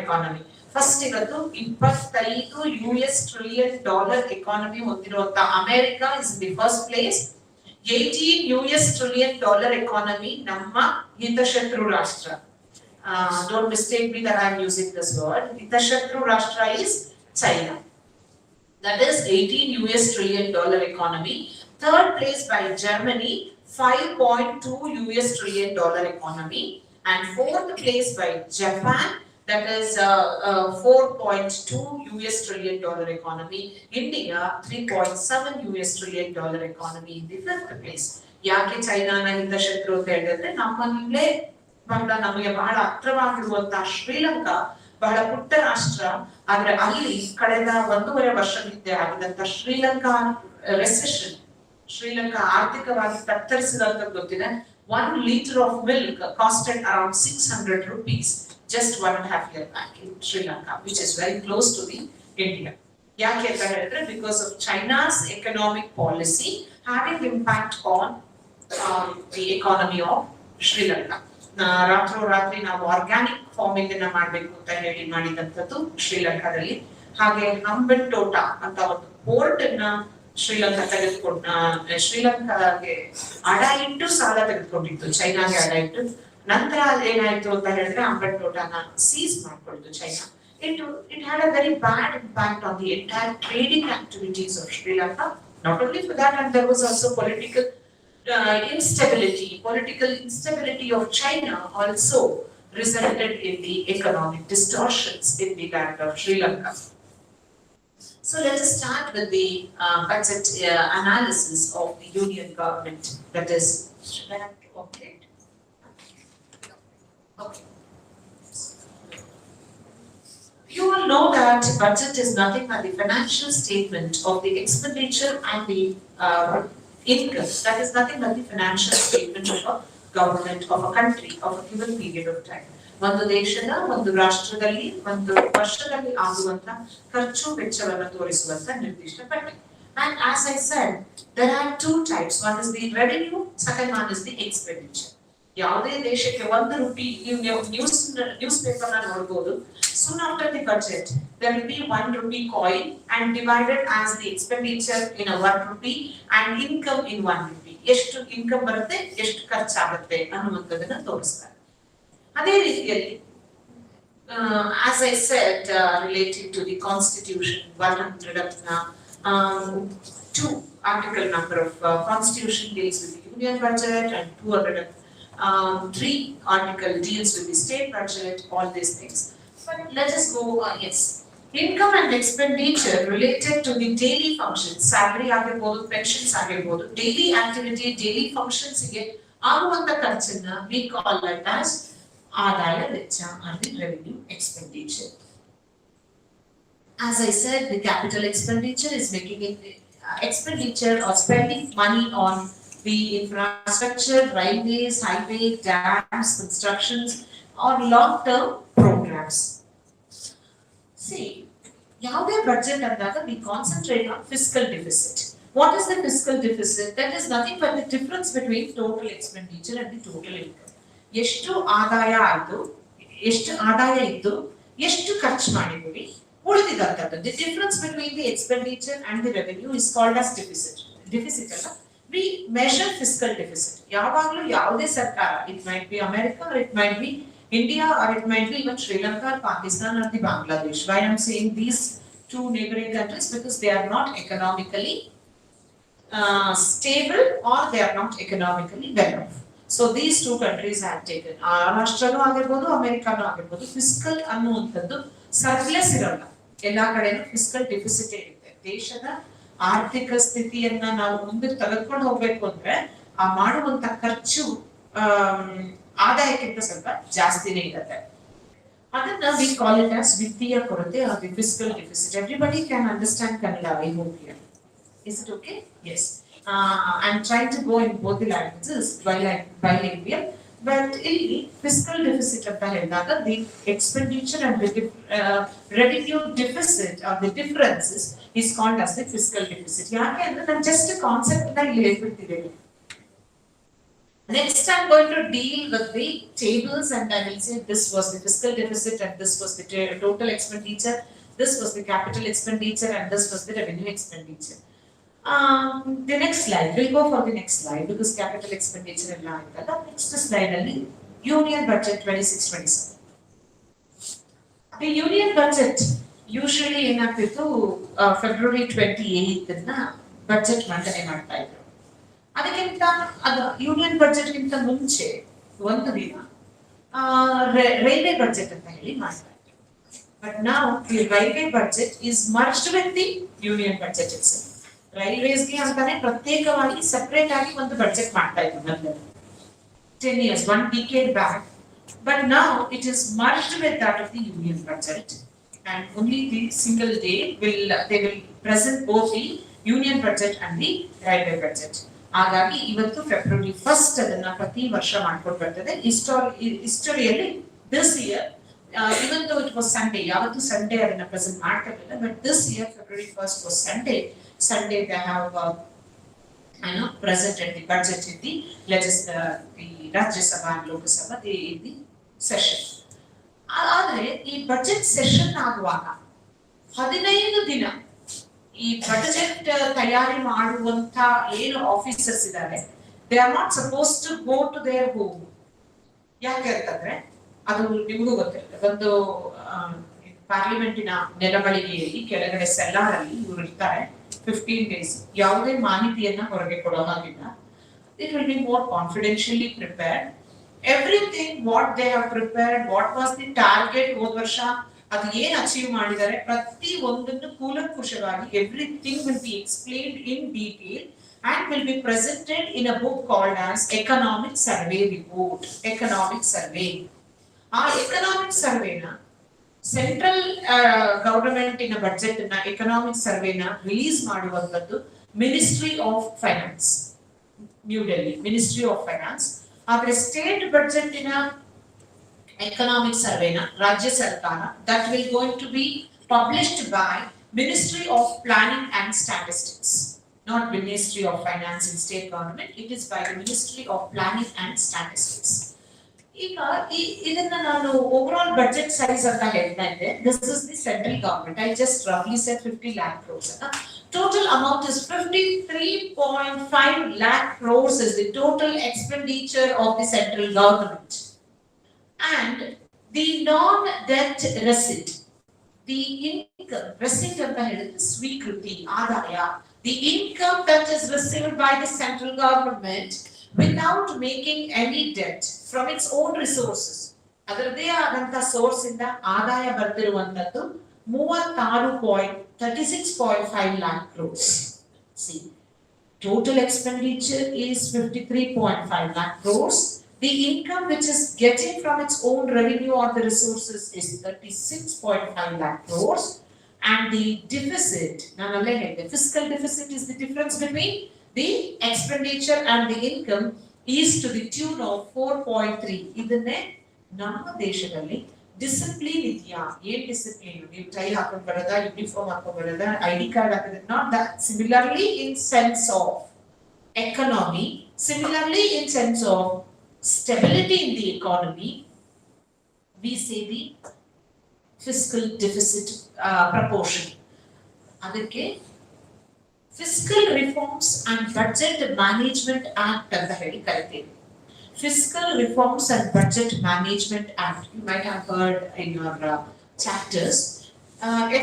economy. First ಇವತ್ತು $25 ಟ್ರಿಲಿಯನ್ ಎಕಾನಮಿ ಹೊಂದಿರುವಂತ America is the first place. $18 trillion economy ನಮ್ಮ ಹಿತಶತ್ರು ರಾಷ್ಟ್ರ. Don't mistake me that I am using this word. Hitashatru Rashtra is China. That is $18 trillion economy. Third place by Germany, $5.2 trillion economy. And fourth place by Japan, that is $4.2 trillion economy. India, $3.7 trillion economy in the fifth place. ಯಾಕೆ ಚೈನಾನ ಹಿತಶತ್ರು ಅಂತ ಹೇಳಿದ್ರೆ ನಮ್ಮಲ್ಲೇ ಬಹಳ ನಮಗೆ ಬಹಳ ಹತ್ರವಾಗಿರುವಂತಹ ಶ್ರೀಲಂಕಾ ಬಹಳ ಪುಟ್ಟ ರಾಷ್ಟ್ರ. ಆದ್ರೆ ಅಲ್ಲಿ ಕಳೆದ 1.5 ವರ್ಷ ಹಿಂದೆ ಆಗಿದಂತ ಶ್ರೀಲಂಕಾ ರೆಸೆಷನ್, ಶ್ರೀಲಂಕಾ ಆರ್ಥಿಕವಾಗಿ ತತ್ತರಿಸಿದಂತ ಗೊತ್ತಿದೆ. 1 liter of milk costed around 600 rupees just 1.5 years back in Sri Lanka, which is very close to the India. ಯಾಕೆ ಅಂತ ಹೇಳಿದ್ರೆ because of China's economic policy having impact on the economy of Sri Lanka. ರಾತ್ರಿ ನಾವು organic farming ಅನ್ನ ಮಾಡ್ಬೇಕು ಅಂತ ಹೇಳಿ ಮಾಡಿದಂಥದ್ದು ಶ್ರೀಲಂಕಾದಲ್ಲಿ. ಹಾಗೆ ಹಂಬೆಂಟೋಟ ಅಂತ ಒಂದು ಪೋರ್ಟ್ ಅನ್ನ ಶ್ರೀಲಂಕಾಗೆ ಅಡ ಇಟ್ಟು ಸಾಲ ತೆಗೆದುಕೊಂಡಿತ್ತು, ಚೈನಾಗೆ ಅಡ ಇಟ್ಟು. ನಂತರ ಏನಾಯ್ತು ಅಂತ ಹೇಳಿದ್ರೆ ಹಂಬೆಂಟೋಟನ ಸೀಸ್ ಮಾಡ್ಕೊಳ್ತು China. It had a very bad impact on the entire trading activities of Sri Lanka. Not only for that, and there was also political instability of China also resulted in the economic distortions in the land of Sri Lanka. So let us start with the budget analysis of the union government. That is, should I have to update? Okay. You all know that budget is nothing but the financial statement of the expenditure and the income. That is nothing but the financial statement of a government, of a country, of a given period of time. ಒಂದು ದೇಶದ ಒಂದು ರಾಷ್ಟ್ರದಲ್ಲಿ ಒಂದು ವರ್ಷದಲ್ಲಿ ಆಗುವಂತ ಖರ್ಚು ವೆಚ್ಚವನ್ನು ತೋರಿಸುವಂತ ನಿರ್ದಿಷ್ಟ ಪಟ್ಟಿ. And as I said, there are two types. One is the revenue, second one is the expenditure. ಯಾವುದೇ ದೇಶಕ್ಕೆ 1 ರೂಪಿ ನೀವು ನ್ಯೂಸ್ ಪೇಪರ್ ನೋಡಬಹುದು. Soon after the budget, there will be 1 rupee coin and divided as the expenditure in a 1 rupee and income in 1 rupee. ಎಷ್ಟು income ಬರುತ್ತೆ, ಎಷ್ಟು ಖರ್ಚಾಗುತ್ತೆ ಅನ್ನುವಂಥದ್ದನ್ನ ತೋರಿಸ್ತಾರೆ. ಅದೇ ರೀತಿಯಲ್ಲಿ as I said, related to the constitution, 102 article number of constitution deals with the union budget and 203 article deals with the state budget, all these things. But let us go, yes. Income and expenditure related to the daily functions, salary ಆಗಿರ್ಬೋದು, pensions ಆಗಿರ್ಬೋದು, daily activity, daily functions ಗೆ ಆಗುವಂತ ಖರ್ಚನ್ನ we call that as ಆದಾಯ ವೆಚ್ಚ or the revenue expenditure. As I said, the capital expenditure is making it expenditure or spending money on the infrastructure, railways, highways, dams, constructions, or long-term programs. See, ಯಾವುದೇ budget ಅಂದಾಗ we concentrate on fiscal deficit. What is the fiscal deficit? That is nothing but the difference between total expenditure and the total income. ಎಷ್ಟು ಆದಾಯ ಆಯ್ತು, ಎಷ್ಟು ಆದಾಯ ಇದ್ದು, ಎಷ್ಟು ಖರ್ಚು ಮಾಡಿದ್ವಿ, ಉಳಿದಿದ್ದಂಥದ್ದು. The difference between the expenditure and the revenue is called as deficit. Deficit ಅಲ್ಲ, we measure fiscal deficit. ಯಾವಾಗಲೂ ಯಾವುದೇ ಸರ್ಕಾರ, it might be America or it might be India or it might be even Sri Lanka, Pakistan or the Bangladesh. Why I'm saying these two neighboring countries? Because they are not economically stable or they are not economically well off. So these two countries have taken, ರಾಷ್ಟ್ರನೂ ಆಗಿರ್ಬೋದು, ಅಮೆರಿಕಾನೂ ಆಗಿರ್ಬೋದು, fiscal ಅನ್ನುವಂಥದ್ದು surplus ಇರಲ್ಲ. ಎಲ್ಲಾ ಕಡೆನೂ fiscal deficit ಇರುತ್ತೆ. ದೇಶದ ಆರ್ಥಿಕ ಸ್ಥಿತಿಯನ್ನ ನಾವು ಮುಂದೆ ತೆಗೆದುಕೊಂಡು ಹೋಗ್ಬೇಕು ಅಂದ್ರೆ ಆ ಮಾಡುವಂತ ಖರ್ಚು ಆದಾಯಕ್ಕಿಂತ ಸ್ವಲ್ಪ ಜಾಸ್ತಿನೇ ಇರುತ್ತೆ. ಅದನ್ನ we call it as ವಿತ್ತೀಯ ಕೊರತೆ or the fiscal deficit. Everybody can understand Kannada, I hope here. Is it okay? Yes. I'm trying to go in both the languages bilingual, but ಇಲ್ಲಿ fiscal deficit ಅಂತ ಹೇಳಿದಾಗ the expenditure and the revenue deficit or the differences is called as the fiscal deficit. ಯಾಕೆ ಅಂದ್ರೆ ನಾನು just a concept ನ ಇಲ್ಲಿ ಹೇಳ್ಬಿಡ್ತಿದ್ದೇನೆ. Next I'm going to deal with the tables and I will say this was the fiscal deficit and this was the total expenditure, this was the capital expenditure and this was the revenue expenditure. The next slide, we'll go for the next slide because capital expenditure ಎಲ್ಲ ಆಯ್ತಲ್ಲ. Next slide ಅಲ್ಲಿ Union Budget 26-27. The Union Budget usually ಏನಾಗ್ತಿತ್ತು, February 28th ನ budget ಮಂಡನೆ ಮಾಡ್ತಾ ಇದ್ರು. ಅದಕ್ಕಿಂತ ಅದು ಯೂನಿಯನ್ ಬಜೆಟ್ ಗಿಂತ ಮುಂಚೆ ಒಂದು ದಿನ ರೈಲ್ವೆ ಬಜೆಟ್ ಅಂತ ಹೇಳಿ ಮಾಡ್ತಾ ಇದ್ರು. But now the railway budget is merged with the union budget itself. ರೈಲ್ವೇಸ್ಗೆ ಅಂತಾನೆ ಪ್ರತ್ಯೇಕವಾಗಿ ಸೆಪರೇಟ್ ಆಗಿ ಒಂದು ಬಜೆಟ್ ಮಾಡ್ತಾ ಇದ್ರು ಮೊದಲು 10 years, 1 decade back. But now it is merged with that of the union budget and only the single day they will present both the union budget and the railway budget. ಹಾಗಾಗಿ ಇವತ್ತು February 1st ಅದನ್ನ ಪ್ರತಿ ವರ್ಷ ಮಾಡ್ಕೊಂಡು ಬರ್ತದೆ. ಹಿಸ್ಟರಿಯಲ್ಲಿ this year even though it was Sunday, ಯಾವತ್ತು Sunday ಅದನ್ನ present ಮಾಡ್ತಿರಲಿಲ್ಲ, but this year February 1st was Sunday they have presented the budget in the Rajya Sabha and Lok Sabha in the session. ಆದರೆ ಈ budget session ಆಗುವಾಗ 15 ದಿನ ಈ budget ತಯಾರಿ ಮಾಡುವಂತ ಏನು ಆಫೀಸರ್ಸ್ ಇದ್ದಾರೆ, they are not supposed to go to their home. ಯಾಕೆ ಅಂತಂದ್ರೆ ಅದು ನಿಮಗೂ ಗೊತ್ತಿರುತ್ತೆ, ಒಂದು ಪಾರ್ಲಿಮೆಂಟಿನ ನೆಲಮಳಿಗೆಯಲ್ಲಿ ಕೆಳಗಡೆ ಸೆಲ್ಲಾರ್ ಅಲ್ಲಿ ಇವರು ಇರ್ತಾರೆ 15 days. ಯಾವುದೇ ಮಾಹಿತಿಯನ್ನ ಹೊರಗೆ ಕೊಡೋ ಹಾಗಿಲ್ಲ. It will be more confidentially prepared. Everything what they have prepared, what was the target ಹೋದ ವರ್ಷ, ಅದು ಏನು ಅಚೀವ್ ಮಾಡಿದ್ದಾರೆ, ಪ್ರತಿ ಒಂದನ್ನು ಕೂಲಂಕುಷವಾಗಿ everything will be explained in detail and will be presented in a book called as Economic Survey Report. Economic Survey. ಆ economic ಸರ್ವೇನ central government ಇನ budget ನ ಎಕನಾಮಿಕ್ ಸರ್ವೇನ ರಿಲೀಸ್ ಮಾಡುವಂತದ್ದು ministry of finance, new Delhi ministry of finance. ಆದ್ರೆ state budget ಇನ economic ಸರ್ವೇನ ರಾಜ್ಯ ಸರ್ಕಾರ, that will going to be published by Ministry of Planning and Statistics. not Ministry of Finance and State Government, it is by the Ministry of Planning and Statistics. ಈಗ ಇದನ್ನ ನಾನು over all budget size ಅಂತ ಹೇಳ್ತಾ ಇದ್ದೆ. This is the central government. I just ರಫ್ಲಿ said 50 lakh crores. Total amount is 53.5 lakh crores is the total expenditure of the central government. And the non-debt receipt, the income receipt ಅಂತ ಹೇಳಿದ್ರೆ ಸ್ವೀಕೃತಿ ಆದಾಯ, the income that is received by the central government without making any debt from its own resources. ಅದರದೇ ಆದಂತ source ಇಂದ ಆದಾಯ ಬರ್ತಿರುವಂತದ್ದು 36.5 lakh crores. See, total expenditure is 53.5 lakh crores. The income which is getting from its own revenue or the resources is 36.5 lakh crores. And the deficit, the fiscal deficit is the difference between the expenditure and the income is to the tune of 4.3. ಇದನ್ನೇ ನಮ್ಮ ದೇಶದಲ್ಲಿ discipline ಇದೆಯಾ, ಏನ್ discipline, ನೀವು tie ಹಾಕೊಂಡು ಬರೋದಾ, uniform ಹಾಕೊಂಡು ಬರೋದಾ, ID card ಹಾಕೋದ, not that. Similarly in sense of economy, similarly in sense of stability in the economy, we say the fiscal deficit proportion. ಅದಕ್ಕೆ Fiscal Reforms and Budget Management Act ಅಂತ ಹೇಳಿ ಕರಿತೀವಿ. Fiscal Reforms and Budget Management Act, you might have heard in your chapters.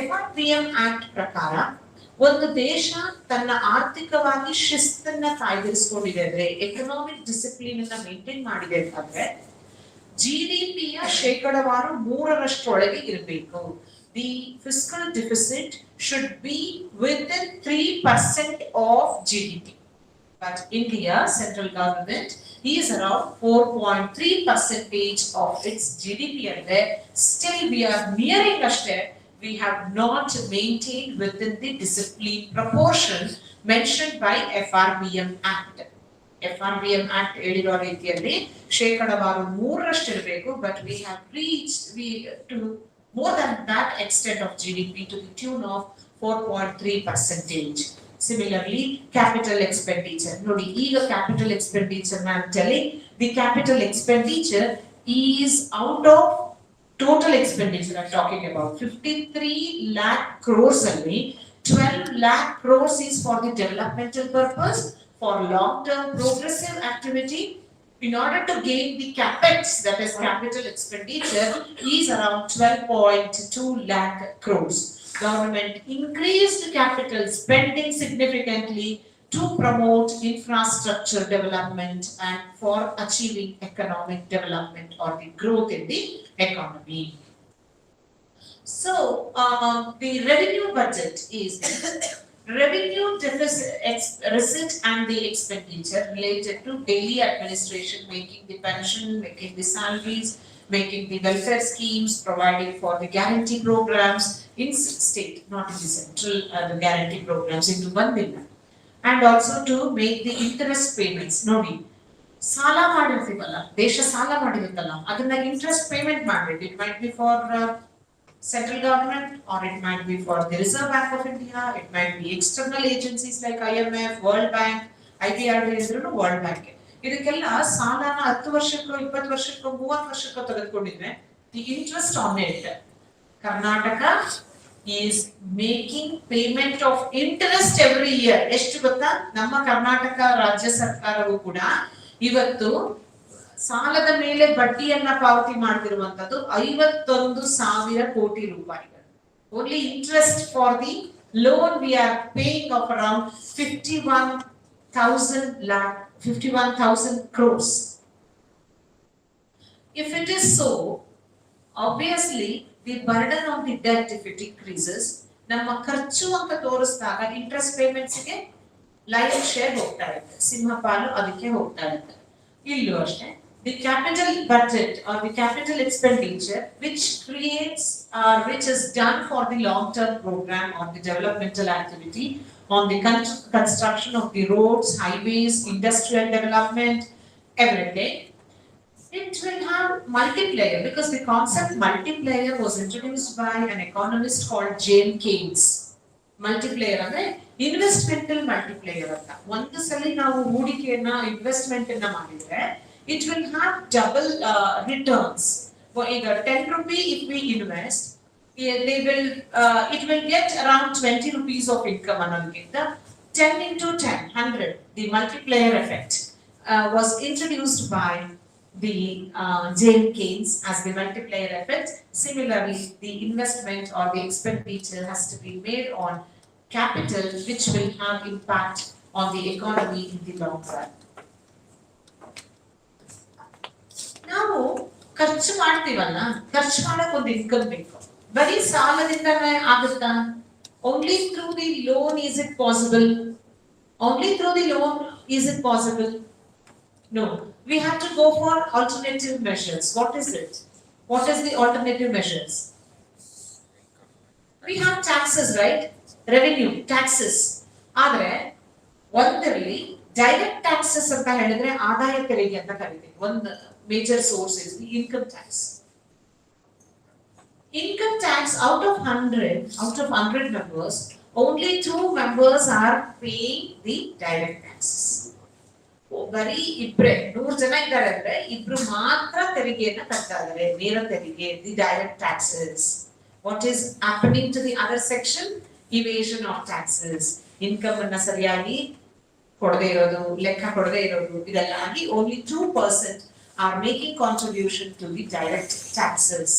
FRBM Act ಪ್ರಕಾರ ಒಂದು ದೇಶ ತನ್ನ ಆರ್ಥಿಕವಾಗಿ ಶಿಸ್ತನ್ನ ಕಾಯ್ದಿರಿಸಿಕೊಂಡಿದೆ ಅಂದ್ರೆ, ಎಕನಾಮಿಕ್ ಡಿಸಿಪ್ಲಿನ್ ಅನ್ನ ಮೇಂಟೈನ್ ಮಾಡಿದೆ ಅಂತಂದ್ರೆ, GDP-ಯ 3% ಇರಬೇಕು. The fiscal deficit should be within 3% of GDP. But India central government is around 4.3% of its GDP, and there still we are nearing a step. We have not maintained within the discipline proportion mentioned by FRBM Act. FRBM Act ಹೇಳಿರೋ ರೀತಿಯಲ್ಲಿ 3% ಇರಬೇಕು, but we have reached to more than that extent of GDP to the tune of 4.3%. Similarly, capital expenditure. Nodi, ಈಗ capital expenditure I am telling, the capital expenditure is out of total expenditure I'm talking about. 53 lakh crores only. 12 lakh crores is for the developmental purpose, for long-term progressive activity. In order to gain the capex, that is capital expenditure, is around 12.2 lakh crores. Government increased capital spending significantly to promote infrastructure development and for achieving economic development or the growth in the economy. So, the revenue budget is revenue deficit, receipt and the expenditure related to daily administration, making the pension, making the salaries, making the welfare schemes, providing for the guarantee programs in state, not in the central, the guarantee programs into one billion. And also to make the interest payments. Nodi, ಸಾಲ ಮಾಡಿರ್ತೀವಲ್ಲ, ದೇಶ ಸಾಲ ಮಾಡಿರುತ್ತಲ್ಲ, ಅದನ್ನ interest payment ಮಾಡಬೇಕು. It might be for central government, or it might be for the Reserve Bank of India, it might be external agencies like IMF, World Bank, IBRD ಇದ್ರೂ world bank. ಇದಕ್ಕೆಲ್ಲ ಸಾಲನ 10 ವರ್ಷಕ್ಕೋ 20 ವರ್ಷಕ್ಕೋ 30 ವರ್ಷಕ್ಕೋ ತೆಗೆದುಕೊಂಡಿದ್ರೆ, the interest on it, Karnataka is making payment of interest every year. ಎಷ್ಟು ಗೊತ್ತಾ, ನಮ್ಮ ಕರ್ನಾಟಕ ರಾಜ್ಯ ಸರ್ಕಾರವು ಕೂಡ ಇವತ್ತು ಸಾಲದ ಮೇಲೆ ಬಡ್ಡಿಯನ್ನ ಪಾವತಿ ಮಾಡ್ತಿರುವಂತದ್ದು 51,000 ಕೋಟಿ ರೂಪಾಯಿಗಳು. Only interest for the loan we are paying of around 51,000 crores. If it is so, obviously the burden of the debt, if it increases, ನಮ್ಮ ಖರ್ಚು ಅಂತ ತೋರಿಸಿದಾಗ ಇಂಟ್ರೆಸ್ಟ್ ಪೇಮೆಂಟ್ಸ್ ಗೆ ಲೈನ್ ಶೇರ್ ಹೋಗ್ತಾ ಇರುತ್ತೆ, ಸಿಂಹಪಾಲು ಅದಕ್ಕೆ ಹೋಗ್ತಾ ಇರುತ್ತೆ. ಇಲ್ಲೂ ಅಷ್ಟೇ, the capital budget or the capital expenditure which is done for the long-term program or the developmental activity on the construction of the roads, highways, industrial development, everything, it will have multiplier, because the concept multiplier was introduced by an economist called James Keynes. Multiplier ಅಂದ್ರೆ ಇನ್ವೆಸ್ಟ್ಮೆಂಟಲ್ multiplier ಅಂತ. ಒಂದು ಸಲ ನಾವು ಹೂಡಿಕೆಯನ್ನ investment ಅನ್ನ ಮಾಡಿದ್ರೆ it will have double returns. ಈಗ 10 rupees if we invest, they will it will get around 20 rupees of income ಅನ್ನೋದಕ್ಕಿಂತ 10 into 10, 100, the multiplier effect was introduced by the James Keynes as the multiplier effect. Similarly, the investment or the expenditure has to be made on capital which will have impact on the economy in the long run. ನಾವು ಖರ್ಚು ಮಾಡ್ತೀವಲ್ಲ, ಖರ್ಚು ಮಾಡಕ್ ಒಂದು income ಬೇಕು. ಬರೀ ಸಾಲದಿಂದನೇ ಆಗುತ್ತಾ? Only through the loan is it possible? Only through the loan is it possible? No. We have to go for alternative measures. What is it? What is the alternative measures? We have taxes, right? Revenue, taxes. ಆದರೆ ಒಂದರಲ್ಲಿ direct taxes ಅಂತ ಹೇಳಿದ್ರೆ ಆದಾಯ ತೆರಿಗೆ ಅಂತ ಕರೀತೀವಿ. ಒಂದು major source is the income tax. Income tax, out of 100 members, only 2 members are paying the direct taxes. ಬರೀ ಇಬ್ರೆ 100 ಜನ ಇದ್ದಾರೆ ಅಂದ್ರೆ ಇಬ್ರು ಮಾತ್ರ ತೆರಿಗೆಯನ್ನ ಕಟ್ತಾ ಇದ್ದಾರೆ, ನೇರ ತೆರಿಗೆ, the direct taxes. What is happening to the other section? Evasion of taxes. Income ಅನ್ನ ಸರಿಯಾಗಿ ಕೊಡದೇ ಇರೋದು, ಲೆಕ್ಕ ಕೊಡದೇ ಇರೋದು, ಇದೆಲ್ಲ ಆಗಿ only 2% are making contribution to the direct taxes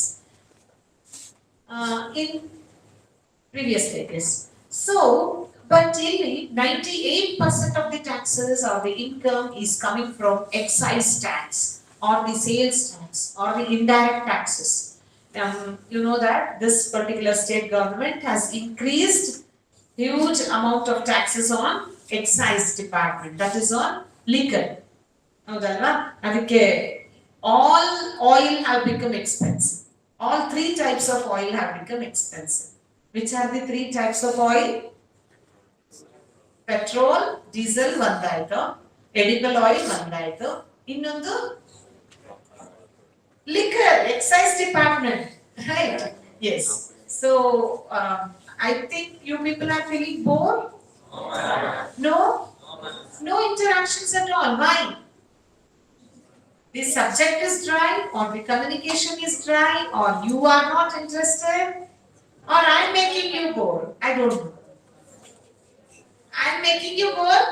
in previous decades. So, but really 98% of the taxes or the income is coming from excise tax or the sales tax or the indirect taxes. You know that this particular state government has increased huge amount of taxes on excise department, that is on liquor. ಹೌದಲ್ವಾ? ಅದಕ್ಕೆ all oil have become expensive. All 3 types of oil have become expensive. Which are the 3 types of oil? Petrol, diesel ಒಂದಾಯ್ತು, edible oil ಒಂದಾಯ್ತು, ಇನ್ನೊಂದು liquor, excise department, right? Yes. So I think you people are feeling bored. No? No interactions at all. Why? The subject is dry, or the communication is dry, or you are not interested, or I am making you bored. I don't know. I am making you bored?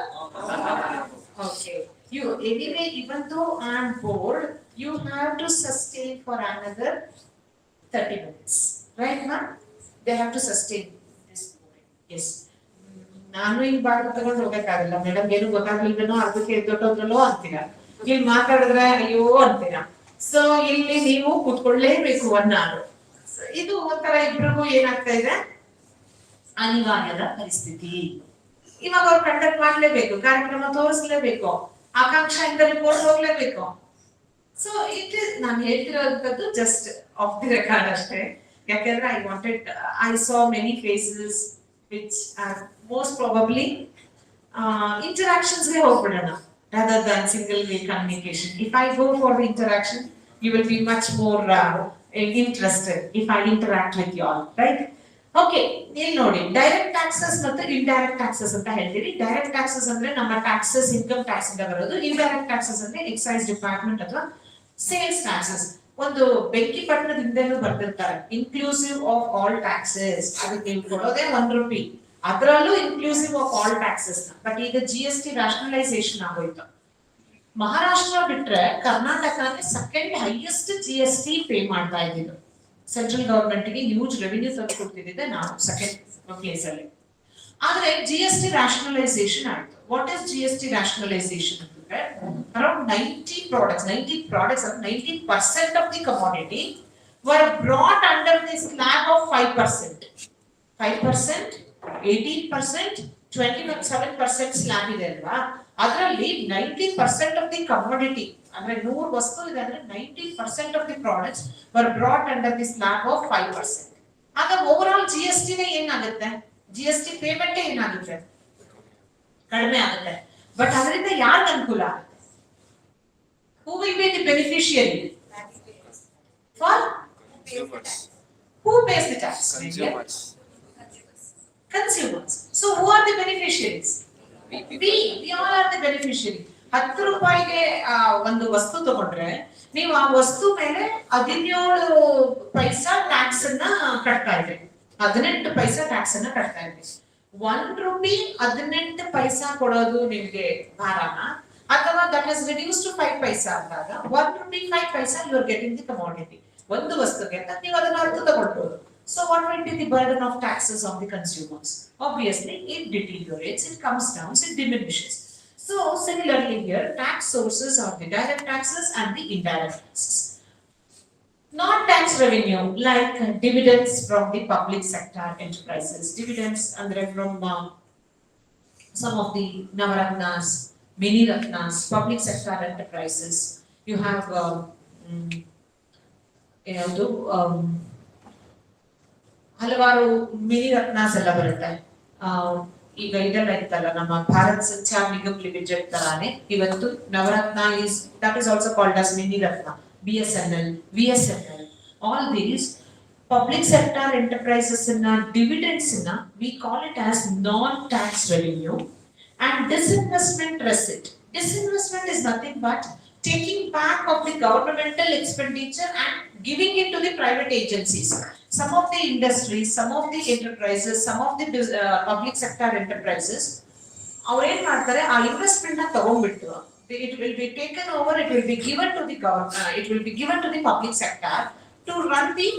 Okay. You anyway, even though I am bored, you have to sustain for another 30 minutes. Right, ma'am? They have to sustain this boring. Yes. ನಾನು ಹಿಂಗ್ ಬಾಡ್ಕ ತಗೊಂಡು ಹೋಗಕ್ಕಾಗಲ್ಲ madam, ಏನು ಗೊತ್ತಾಗ್ಲಿಲ್ವೇನೋ ಅರ್ಧಕ್ಕೆ ಎದ್ದೊಟ್ಟೋದ್ರಲ್ಲೋ ಅಂತೀರಾ, ಇಲ್ಲಿ ಮಾತಾಡಿದ್ರೆ ಅಯ್ಯೋ ಅಂತೀರಾ. ಸೊ ಇಲ್ಲಿ ನೀವು ಕೂತ್ಕೊಳ್ಳೇಬೇಕು 1 hour. ಇದು ಒಂಥರ ಇಬ್ರಿಗೂ ಏನಾಗ್ತಾ ಇದೆ, ಅನಿವಾರ್ಯದ ಪರಿಸ್ಥಿತಿ. ಇವಾಗ ಅವ್ರು ಕಂಡಕ್ಟ್ ಮಾಡ್ಲೇಬೇಕು, ಕಾರ್ಯಕ್ರಮ ತೋರಿಸ್ಲೇಬೇಕು, ಆಕಾಂಕ್ಷೆಯಿಂದ ರಿಪೋರ್ಟ್ ಹೋಗ್ಲೇಬೇಕು. ಸೊ ಇಟ್ ಇಸ್, ನಾನು ಹೇಳ್ತಿರೋಂಥದ್ದು ಜಸ್ಟ್ ಆಫ್ ದಿ ರೆಕಾರ್ಡ್ ಅಷ್ಟೇ. ಯಾಕೆಂದ್ರೆ I saw many faces which are most probably interactions ಗೆ ಹೋಗ್ಬಿಡೋಣ rather than single way communication. If I go for the interaction, you will be much more interested if I interact with you all, right? Okay, ಇಲ್ಲಿ ನೋಡಿ, direct taxes ಮತ್ತು indirect taxes ಅಂತ ಹೇಳ್ತೀವಿ. Direct taxes ಅಂದ್ರೆ ನಮ್ಮ taxes, income tax ಇಂದ ಬರೋದು. Indirect taxes ಅಂದ್ರೆ ಎಕ್ಸೈಸ್ ಡಿಪಾರ್ಟ್ಮೆಂಟ್ ಅಥವಾ ಸೇಲ್ಸ್ ಟ್ಯಾಕ್ಸಸ್. ಒಂದು ಬೆಂಕಿ ಪಟ್ಟಣದಿಂದಲೂ ಬರ್ದಿರ್ತಾರೆ, ಇನ್ಕ್ಲೂಸಿವ್ ಆಫ್ ಆಲ್ ಟ್ಯಾಕ್ಸಸ್. ಅದಕ್ಕೆ ನೀವು ಕೊಡೋದೇ 1 ರೂಪಿ, ಅದರಲ್ಲೂ inclusive of all taxes. But ಈಗ GST ರಾಷನಲೈಸೇಷನ್ ಆಗೋಯ್ತು. ಮಹಾರಾಷ್ಟ್ರ ಬಿಟ್ರೆ ಕರ್ನಾಟಕನೇ ಸೆಕೆಂಡ್ ಹೈಯೆಸ್ಟ್ GST ಪೇ ಮಾಡ್ತಾ ಇದ್ದಿದ್ದು. ಸೆಂಟ್ರಲ್ ಗವರ್ಮೆಂಟ್ ಗೆ ಹ್ಯೂಜ್ ರೆವಿನ್ಯೂ ತಂದು ಕೊಡ್ತಿದ್ದೆ ನಾವು ಸೆಕೆಂಡ್ ಪ್ಲೇಸ್ ಅಲ್ಲಿ. ಆದ್ರೆ GST ರಾಷನಲೈಸೇಷನ್ ಆಯ್ತು. ವಾಟ್ ಇಸ್ GST ರಾಷನಲೈಸೇಷನ್ ಅಂತಂದ್ರೆ, around 90 products, 90% of the commodity were brought under this slab of 5%. 5%, 18%, 27% slab ಇದೆ ಅಲ್ವಾ, ಅದರಲ್ಲಿ 90% of the commodity, ಅಂದ್ರೆ 100 ವಸ್ತು ಇದೆ ಅಂದ್ರೆ 90% of the products were brought under the slab of 5%. ಆಗ ಓವರ್ ಆಲ್ GST ನೇ ಏನಾಗುತ್ತೆ, GST ಪೇಮೆಂಟ್ ಏನಾಗುತ್ತೆ, ಕಡಿಮೆ ಆಗುತ್ತೆ. ಬಟ್ ಅದರಿಂದ ಯಾರಿಗೆ ಅನುಕೂಲ ಆಗುತ್ತೆ? Who will be the beneficiary? For who pays the tax? Consumers. So who are the beneficiaries? We all are the beneficiary. 10 ರೂಪಾಯಿಗೆ ಒಂದು ವಸ್ತು ತಗೊಂಡ್ರೆ ನೀವು ಆ ವಸ್ತು ಮೇಲೆ 17 ಪೈಸಾ ಟ್ಯಾಕ್ಸ್ ಅನ್ನ ಕಟ್ತಾ ಇದ್ರಿ. 18 ಪೈಸಾ ಟ್ಯಾಕ್ಸ್ ಅನ್ನ ಕಟ್ತಾ ಇದ್ರಿ. 1 ರೂಪಿ 18 ಪೈಸಾ ಕೊಡೋದು ನಿಮಗೆ ಭಾರನ ಅಥವಾ that has reduce to 5 paisa ಅಂದಾಗ 1 rupee 5 paisa you are getting the commodity. ಒಂದು ವಸ್ತುಗೆ ಅಂತ ನೀವು ಅದನ್ನ 10 ತಗೊಳ್ಬಹುದು. So what will be the burden of taxes on the consumers? Obviously, it deteriorates, it comes down, it diminishes. So similarly here, tax sources are the direct taxes and the indirect taxes. Non-tax revenue like dividends from the public sector enterprises, dividends and from some of the Navaratnas, mini Ratnas, public sector enterprises. You have ಹಲವಾರು mini ರತ್ನಾಸ್ ಎಲ್ಲ ಬರುತ್ತೆ. ಈಗ ಇದೆಲ್ಲ ಇತ್ತಲ್ಲ ನಮ್ಮ Bharat Sanchar Nigam limited ತರಾನೇ ಇವತ್ತು Navratna is that is also called as mini Ratna. BSNL, VSNL, all these public sector enterprises in dividends in we call it as non-tax revenue. And disinvestment receipt. Disinvestment is nothing but taking back of the governmental expenditure and giving it to the private agencies. Some of the industries, some of the enterprises, some of the public sector enterprises, ಅವ್ರು ಏನ್ ಮಾಡ್ತಾರೆ ಆ investment ನ ತಗೊಂಡ್ಬಿಟ್ಟು it will be taken over, it will be given to the government, it will be given to the public sector to run the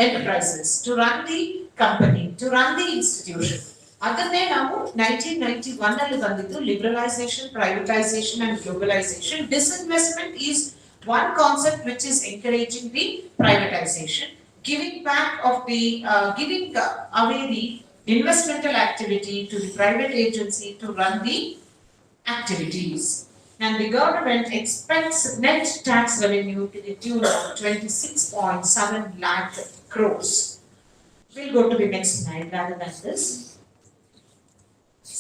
enterprises, to run the company, to run the institution. ಅದನ್ನೇ ನಾವು 1991 ಅಲ್ಲಿ ಬಂದಿದ್ದು liberalization, privatization and globalization. Disinvestment is one concept which is encouraging the privatization, giving back of the giving away the investmental activity to the private agency to run the activities. And the government expects net tax revenue to the tune of 26.7 lakh crores. We'll go to the next slide rather than this.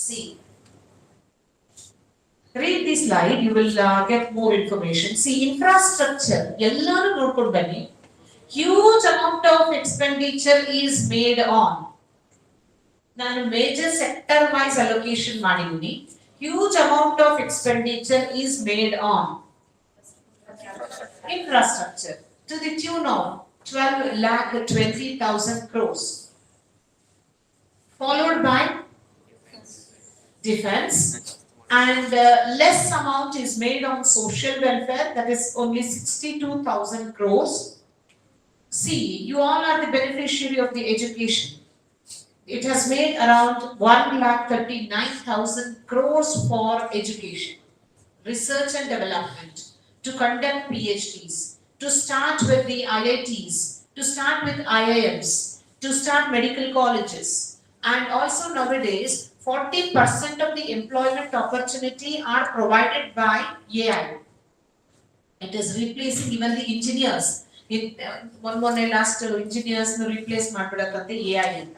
See, read this slide, you will get more information. See, infrastructure, ಎಲ್ಲಾನು ನೋಡ್ಕೊಂಡು ಬನ್ನಿ. Huge amount of expenditure is made on. ನಾನು major sector wise allocation ಮಾಡಿದ್ದೀನಿ. Huge amount of expenditure is made on infrastructure to the tune of 12,20,000 crores. Followed by defense, and less amount is made on social welfare, that is only 62,000 crores. See, you all are the beneficiary of the education. It has made around 1,39,000 crores for education, research and development, to conduct PhDs, to start with the IITs, to start with IIMs, to start medical colleges, and also nowadays 40% of the employment opportunity are provided by AI. It is replacing even the engineers. One last engineers replace ಮಾಡ್ಬಿಡತ್ತಂತೆ AI ಅಂತ.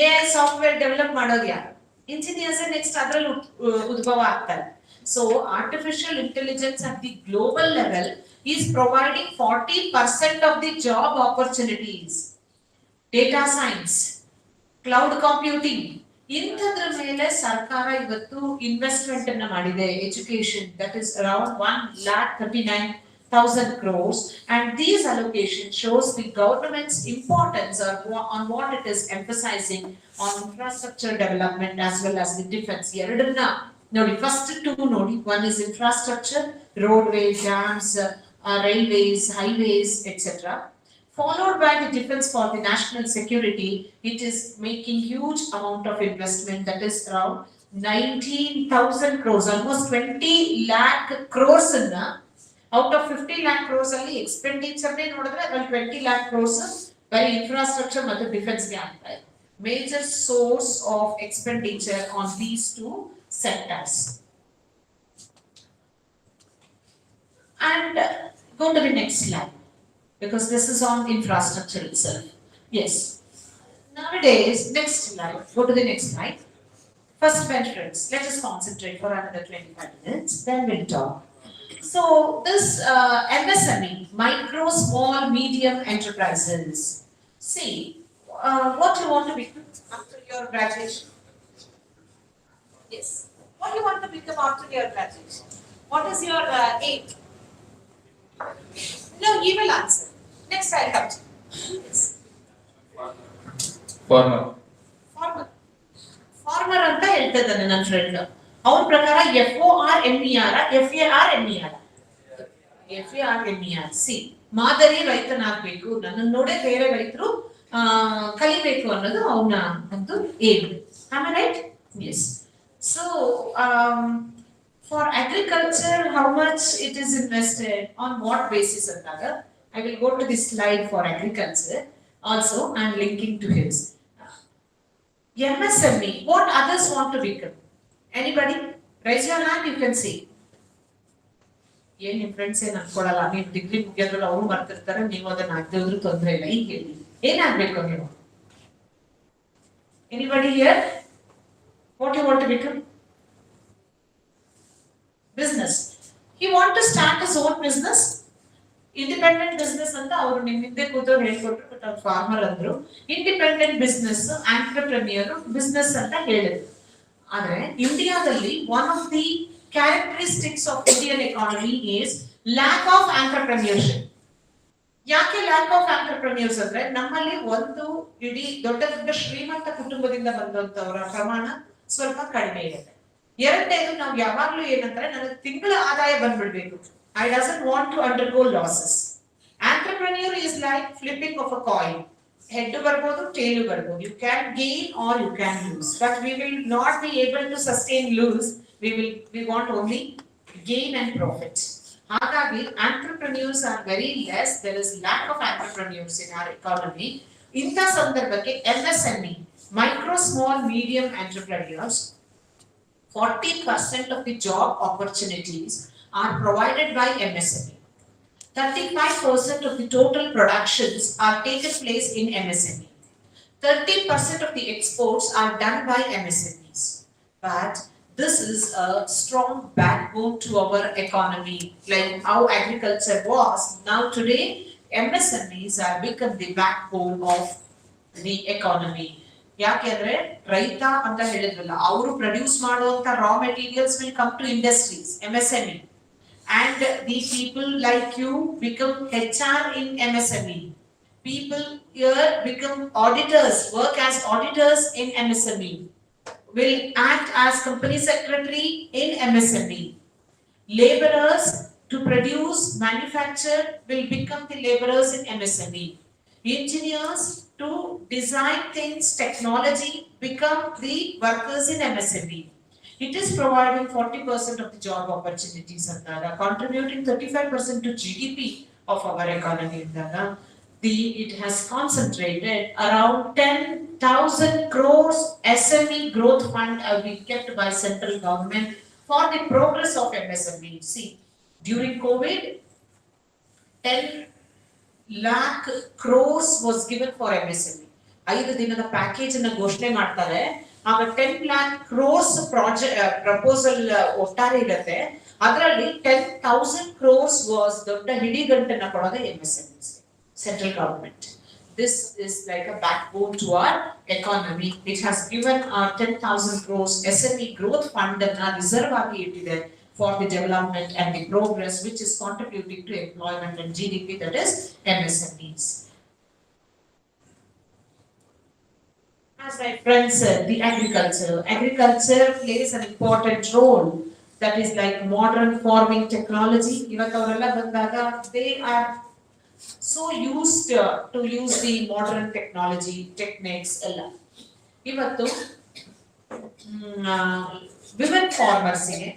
AI software develop ಮಾಡೋದು ಯಾರು? Engineers next ಅದರಲ್ಲಿ ಉದ್ಭವ ಆಗ್ತಾರೆ. So artificial intelligence at the global level is providing 40% of the job opportunities. Data science, cloud computing, ಇಂಥದ್ರ ಮೇಲೆ ಸರ್ಕಾರ ಇವತ್ತು investment ಅನ್ನ ಮಾಡಿದೆ. Education, that is around 1,39,000 crores, and these allocation shows the government's importance on what it is emphasizing on infrastructure development as well as the defense. ಎರಡನ್ನ ನೋಡಿ, first two ನೋಡಿ, one is infrastructure, roadways, dams, railways, highways, etc. Followed by the defense for the national security. It is making huge amount of investment, that is around 19,000 crores, almost 20 lakh crores out of 50 lakh crores ಅಲ್ಲಿ expenditure ನೋಡಿದ್ರೆ ಅದ್ರಲ್ಲಿ 20 lakh crores ಬರೀ infrastructure ಮತ್ತು defense ಗೆ ಆಗ್ತಾ ಇದೆ. Major source of expenditure on these two sectors. And go to the next slide, because this is on infrastructure itself. Yes. Nowadays, next slide, go to the next slide. First benefits, let us concentrate for another 25 minutes, then we'll talk. So this MSME, micro, small, medium enterprises. See, what you want to be after your graduation? Yes. What do you want to become after your graduation? What is your aim? No, he will answer. Next, I'll come to you. Yes. Farmer. Farmer. Farmer ಅಂತ ಹೇಳ್ತಿದ್ದಾನೆ ನನ್ನ friend. ಅವ್ರ ಪ್ರಕಾರ FORMER, FARMER. C ಮಾದರಿ ರೈತನಾಗಬೇಕು, ನನ್ನ ನೋಡೇ ಬೇರೆ ರೈತರು ಕಲಿಬೇಕು ಅನ್ನೋದು ಅವನ ಒಂದು aim. Am I right? Yes. So, for agriculture, how much it is invested, on what basis another? I will go to this slide for agriculture. Also, I am linking to his. MSME, what others want to become? Anybody? Raise your hand, you can see. ಏನ್ ನಿಮ್ friends ಏನ್ ಅನ್ಕೊಳಲ್ಲ, ನೀವು degree ಮುಗಿಯೋದ್ರಲ್ಲಿ ಅವರು ಬರ್ತಿರ್ತಾರೆ, ನೀವು ಅದನ್ನ ಆಗದಿದ್ರು ತೊಂದ್ರೆ ಇಲ್ಲ. ಈಗ ಹೇಳಿ, ಏನಾಗ್ಬೇಕು ನೀವು? Anybody here? What you want to become? Business. He want to start his own business. Independent business ಅಂತ ಅವರು ನಿಮ್ ಹಿಂದೆ ಕೂತವ್ರು ಹೇಳ್ಕೊಟ್ರು, ಬಟ್ ಅವ್ರು ಫಾರ್ಮರ್ ಅಂದ್ರು. ಇಂಡಿಪೆಂಡೆಂಟ್ ಬಿಸ್ನೆಸ್, ಆಂಟ್ರಪ್ರೆನ್ಯೂರ್ ಬಿಸ್ನೆಸ್ ಅಂತ ಹೇಳಿದ್ರು. ಆದ್ರೆ ಇಂಡಿಯಾದಲ್ಲಿ one of the characteristics of Indian economy is lack of entrepreneurship. ಯಾಕೆ ಲ್ಯಾಕ್ ಆಫ್ ಆಂಟರ್ಪ್ರೆನ್ಯೂರ್ಸ್ ಅಂದ್ರೆ ನಮ್ಮಲ್ಲಿ ಒಂದು ಇಡೀ ದೊಡ್ಡ ದೊಡ್ಡ ಶ್ರೀಮಂತ ಕುಟುಂಬದಿಂದ ಬಂದಂತವರ ಪ್ರಮಾಣ ಸ್ವಲ್ಪ ಕಡಿಮೆ ಇರುತ್ತೆ. ಎರಡನೇದು, ನಾವು ಯಾವಾಗ್ಲೂ ಏನಂದ್ರೆ ನನಗೆ ತಿಂಗಳ ಆದಾಯ ಬಂದ್ಬಿಡ್ಬೇಕು. I doesn't want to undergo losses. Entrepreneur is like flipping of a coin. Head ಬರ್ಬೋದು, ಟೇಲು ಬರ್ಬೋದು. You can gain or you can lose, but we will not be able to sustain lose. We want only gain and profit. ಹಾಗಾಗಿ entrepreneurs are very less. There is lack of entrepreneurs in our economy. ಇಂಥ ಸಂದರ್ಭಕ್ಕೆ MSME, micro small medium entrepreneurs, 40% of the job opportunities are provided by MSME. 35% of the total productions are taken place in MSME. 30% of the exports are done by MSMEs. But this is a strong backbone to our economy, like how agriculture was. Now today, MSMEs have become the backbone of the economy. ಯಾಕೆಂದ್ರೆ ರೈತ ಅಂತ ಹೇಳಿದ್ರಲ್ಲ, ಅವರು produce ಮಾಡುವಂತ raw materials will come to industries, MSME, and the people like you become HR in MSME. People here become auditors, work as auditors in MSME. Will act as company secretary in MSME. Laborers to produce, manufacture will become the laborers in MSME. Engineers to design things, technology, become the workers in MSME. It is providing 40% of the job opportunities, contributing 35% to GDP of our economy. It has concentrated around 10,000 crores SME growth fund have been kept by central government for the progress of MSME. See, during COVID, 10 lakh crores was given for MSME. 5 ದಿನದ package ಅನ್ನು ಘೋಷಣೆ ಮಾಡ್ತಾರೆ. ಆಗ 10 lakh crores proposal ಒಟ್ಟಾರೆ ಇರುತ್ತೆ. ಅದರಲ್ಲಿ 10,000 crores was ದೊಡ್ಡ ಹಿಡಿಗಂಟನ್ನ ಕೊಡೋದು MSMEs. Central government. This is like a backbone to our economy. It has given our 10,000 crores SME growth fund and reserve aagi ittide for the development and the progress which is contributing to employment and GDP, that is MSMEs. As my friend said, the agriculture plays an important role. That is like modern farming technology. Ivatavalla bandaga they are so used to use the modern technology techniques ella. Ivattu women farmers ige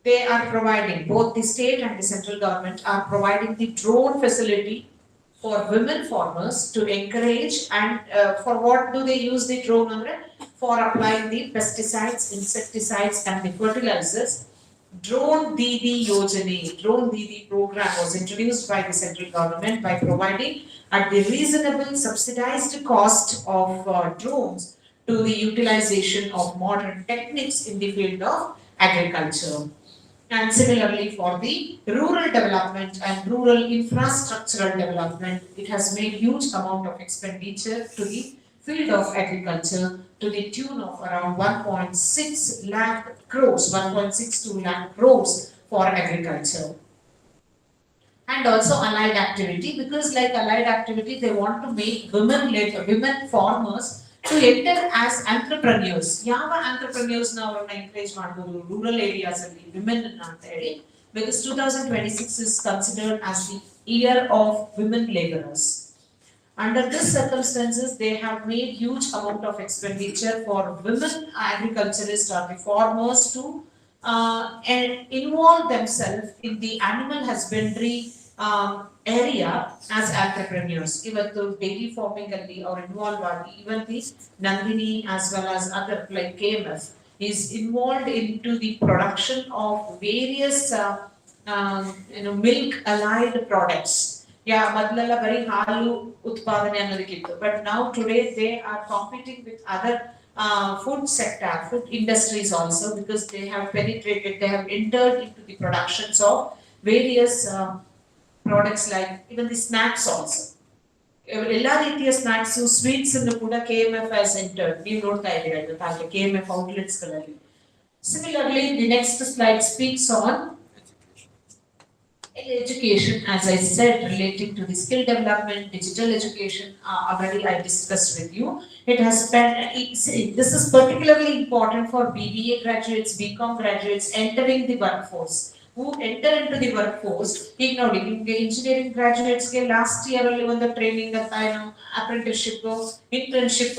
they are providing, both the state and the central government are providing the drone facility for women farmers to encourage. And for what do they use the drone? For applying the pesticides, insecticides and the fertilizers. Drone Didi Yojane, Drone Didi program was introduced by the central government by providing at the reasonable subsidized cost of drones to the utilization of modern techniques in the field of agriculture. And similarly for the rural development and rural infrastructural development, it has made huge amount of expenditure to the field of agriculture to the tune of around 1.6 lakh crores, 1.62 lakh crores for agriculture. And also allied activity, because like allied activity they want to make women farmers to enter as entrepreneurs. Yava entrepreneurs now encourage rural areas and women because 2026 is considered as the year of women laborers. Under these circumstances, they have made huge amount of expenditure for women agriculturists or the farmers to and involve themselves in the animal husbandry area as entrepreneurs. Even though dairy farming or involved, even the Nandini as well as other like KMF is involved into the production of various milk allied products. Yeah, ಮೊದಲೆಲ್ಲ ಬರೀ ಹಾಲು ಉತ್ಪಾದನೆ ಅನ್ನೋದಕ್ಕಿತ್ತು. But now today they are competing with other food sector, food industries also, because they have penetrated, they have entered into the productions of various products like even the snacks also. ಎಲ್ಲ ರೀತಿಯ snacks sweets ಅನ್ನು ಕೂಡ KMF has entered. ನೀವು ನೋಡ್ತಾ ಇದ್ದೀರಾ ಇವತ್ತು KMF outlets ಗಳಲ್ಲಿ. Similarly, the next slide speaks on education, as I said, relating to the skill development, digital education, already I discussed with you. It has been, this is particularly important for BBA graduates, BCom graduates entering the workforce. Who enter into the workforce, engineering graduates ke last year only one the training apprenticeship, internship,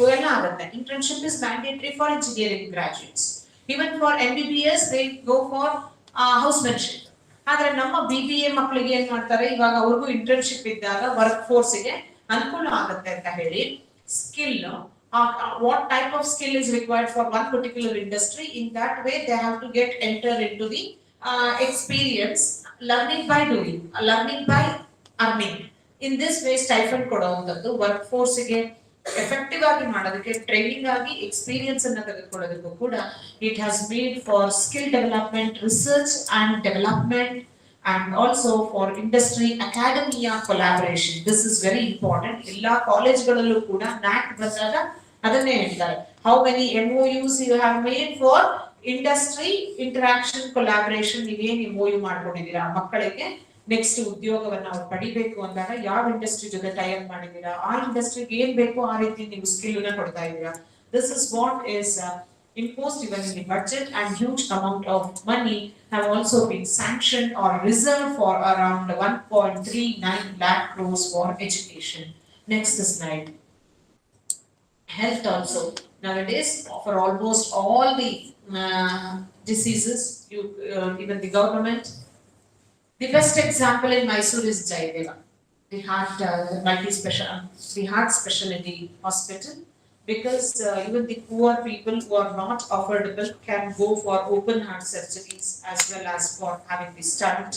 internship is mandatory for engineering graduates. Even for MBBS, they go for housemanship. ಆದರೆ ನಮ್ಮ BBA ಮಕ್ಕಳಿಗೆ ಏನು ಮಾಡ್ತಾರೆ, ಇವಾಗ ಅವ್ರಿಗೂ internship ಇದ್ದಾಗ work ಫೋರ್ಸ್ಗೆ ಅನುಕೂಲ ಆಗುತ್ತೆ ಅಂತ ಹೇಳಿ skill, what type of skill is required for one particular industry, in that way they have to get enter into the experience, learning by doing, learning by earning. In this way stipend ಕೊಡುವಂತದ್ದು work ಫೋರ್ಸ್ಗೆ effective ಆಗಿ ಮಾಡೋದಕ್ಕೆ, training ಆಗಿ experience ಅನ್ನು ತೆಗೆದುಕೊಳ್ಳೋದಕ್ಕೂ ಕೂಡ it has made for skill development, research and development, and also for industry academia collaboration. This is very important. ಎಲ್ಲ ಕಾಲೇಜ್ಗಳಲ್ಲೂ ಕೂಡ NAC ಬಂದಾಗ ಅದನ್ನೇ ಹೇಳ್ತಾರೆ, how many MOUs you have made for industry interaction collaboration. ನೀವೇನು MOU ಮಾಡ್ಕೊಂಡಿದ್ದೀರಾ ಮಕ್ಕಳಿಗೆ next ಉದ್ಯೋಗವನ್ನ ಅವ್ರು ಪಡಿಬೇಕು ಅಂದಾಗ ಯಾವ ಇಂಡಸ್ಟ್ರಿ ಜೊತೆ ಟೈ ಅಪ್ ಮಾಡಿದೀರಾ, ಆ ಇಂಡಸ್ಟ್ರಿಗೆ ಏನ್ ಬೇಕು ಆ ರೀತಿ ನೀವು ಸ್ಕಿಲ್ ನ ಕೊಡ್ತಾ ಇದ್ದೀರಾ. This is what is imposed even in the budget, and huge amount of money have also been sanctioned or reserved for around 1.39 lakh crores for education. Next slide. Health also. Nowadays, for almost all the diseases, even the government. The best example in Mysuru is Jaideva, the heart the heart specialty hospital, because even the poor people who are not affordable can go for open heart surgeries as well as for having the stunt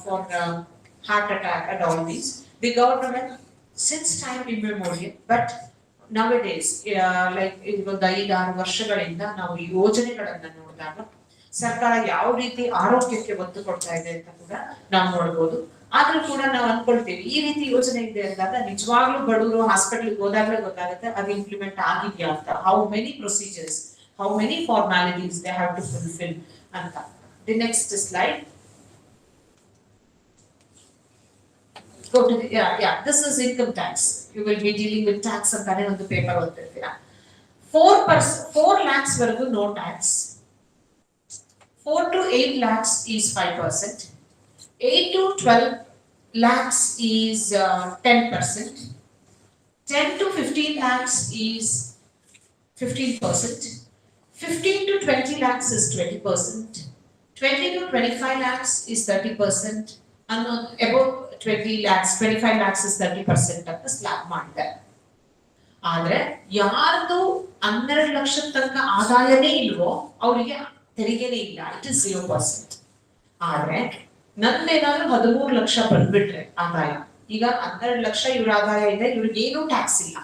for heart attack and all these. The government since time immemorial, but nowadays like ಒಂದು 5-6 ವರ್ಷಗಳಿಂದ ನಾವು ಈ ಯೋಜನೆಗಳನ್ನು ನೋಡಿದಾಗ ಸರ್ಕಾರ ಯಾವ ರೀತಿ ಆರೋಗ್ಯಕ್ಕೆ ಒತ್ತು ಕೊಡ್ತಾ ಇದೆ ಅಂತ ಕೂಡ ನಾವು ನೋಡಬಹುದು. ಆದ್ರೂ ಕೂಡ ನಾವು ಅನ್ಕೊಳ್ತೀವಿ ಈ ರೀತಿ ಯೋಜನೆ ಇದೆ ಅಂದಾಗ ನಿಜವಾಗ್ಲೂ ಬಡವರು ಹಾಸ್ಪಿಟಲ್ಗೆ ಹೋದಾಗಲೇ ಗೊತ್ತಾಗುತ್ತೆ ಅದು ಇಂಪ್ಲಿಮೆಂಟ್ ಆಗಿದೆಯಾ ಅಂತ. How many procedures, how many formalities they have to fulfil ಅಂತ. The next slide. Go to the, this is income tax. You will be dealing with tax ಅಂತಾನೆ ಒಂದು ಪೇಪರ್ ಓದ್ತಿರ್ತೀರಾ. 4 lakhs ವರೆಗೂ no tax. 4 to 8 lakhs is 5%. 8 to 12 lakhs is 10%. 10 to 15 lakhs is 15%. 15 to 20 lakhs is 20%. 20 to 25 lakhs is 30%. And above 20 lakhs, 25 lakhs is 30% of the slab ಮಾಡಿದ್ದಾರೆ. ಆದ್ರೆ ಯಾರ್ದು 12 ಲಕ್ಷ ತನಕ ಆದಾಯನೇ ಇಲ್ವೋ ಅವರಿಗೆ ತೆರಿಗೆನೇ ಇಲ್ಲ, ಇಟ್ ಇಸ್ 0%. ಆದ್ರೆ ನಂದೇನಾದ್ರೂ 13 ಲಕ್ಷ ಬಂದ್ಬಿಟ್ರೆ ಆದಾಯ, ಈಗ 12 ಲಕ್ಷ ಇವ್ರ ಆದಾಯ ಇದೆ, ಇವ್ರಿಗೆ ಏನು ಟ್ಯಾಕ್ಸ್ ಇಲ್ಲ.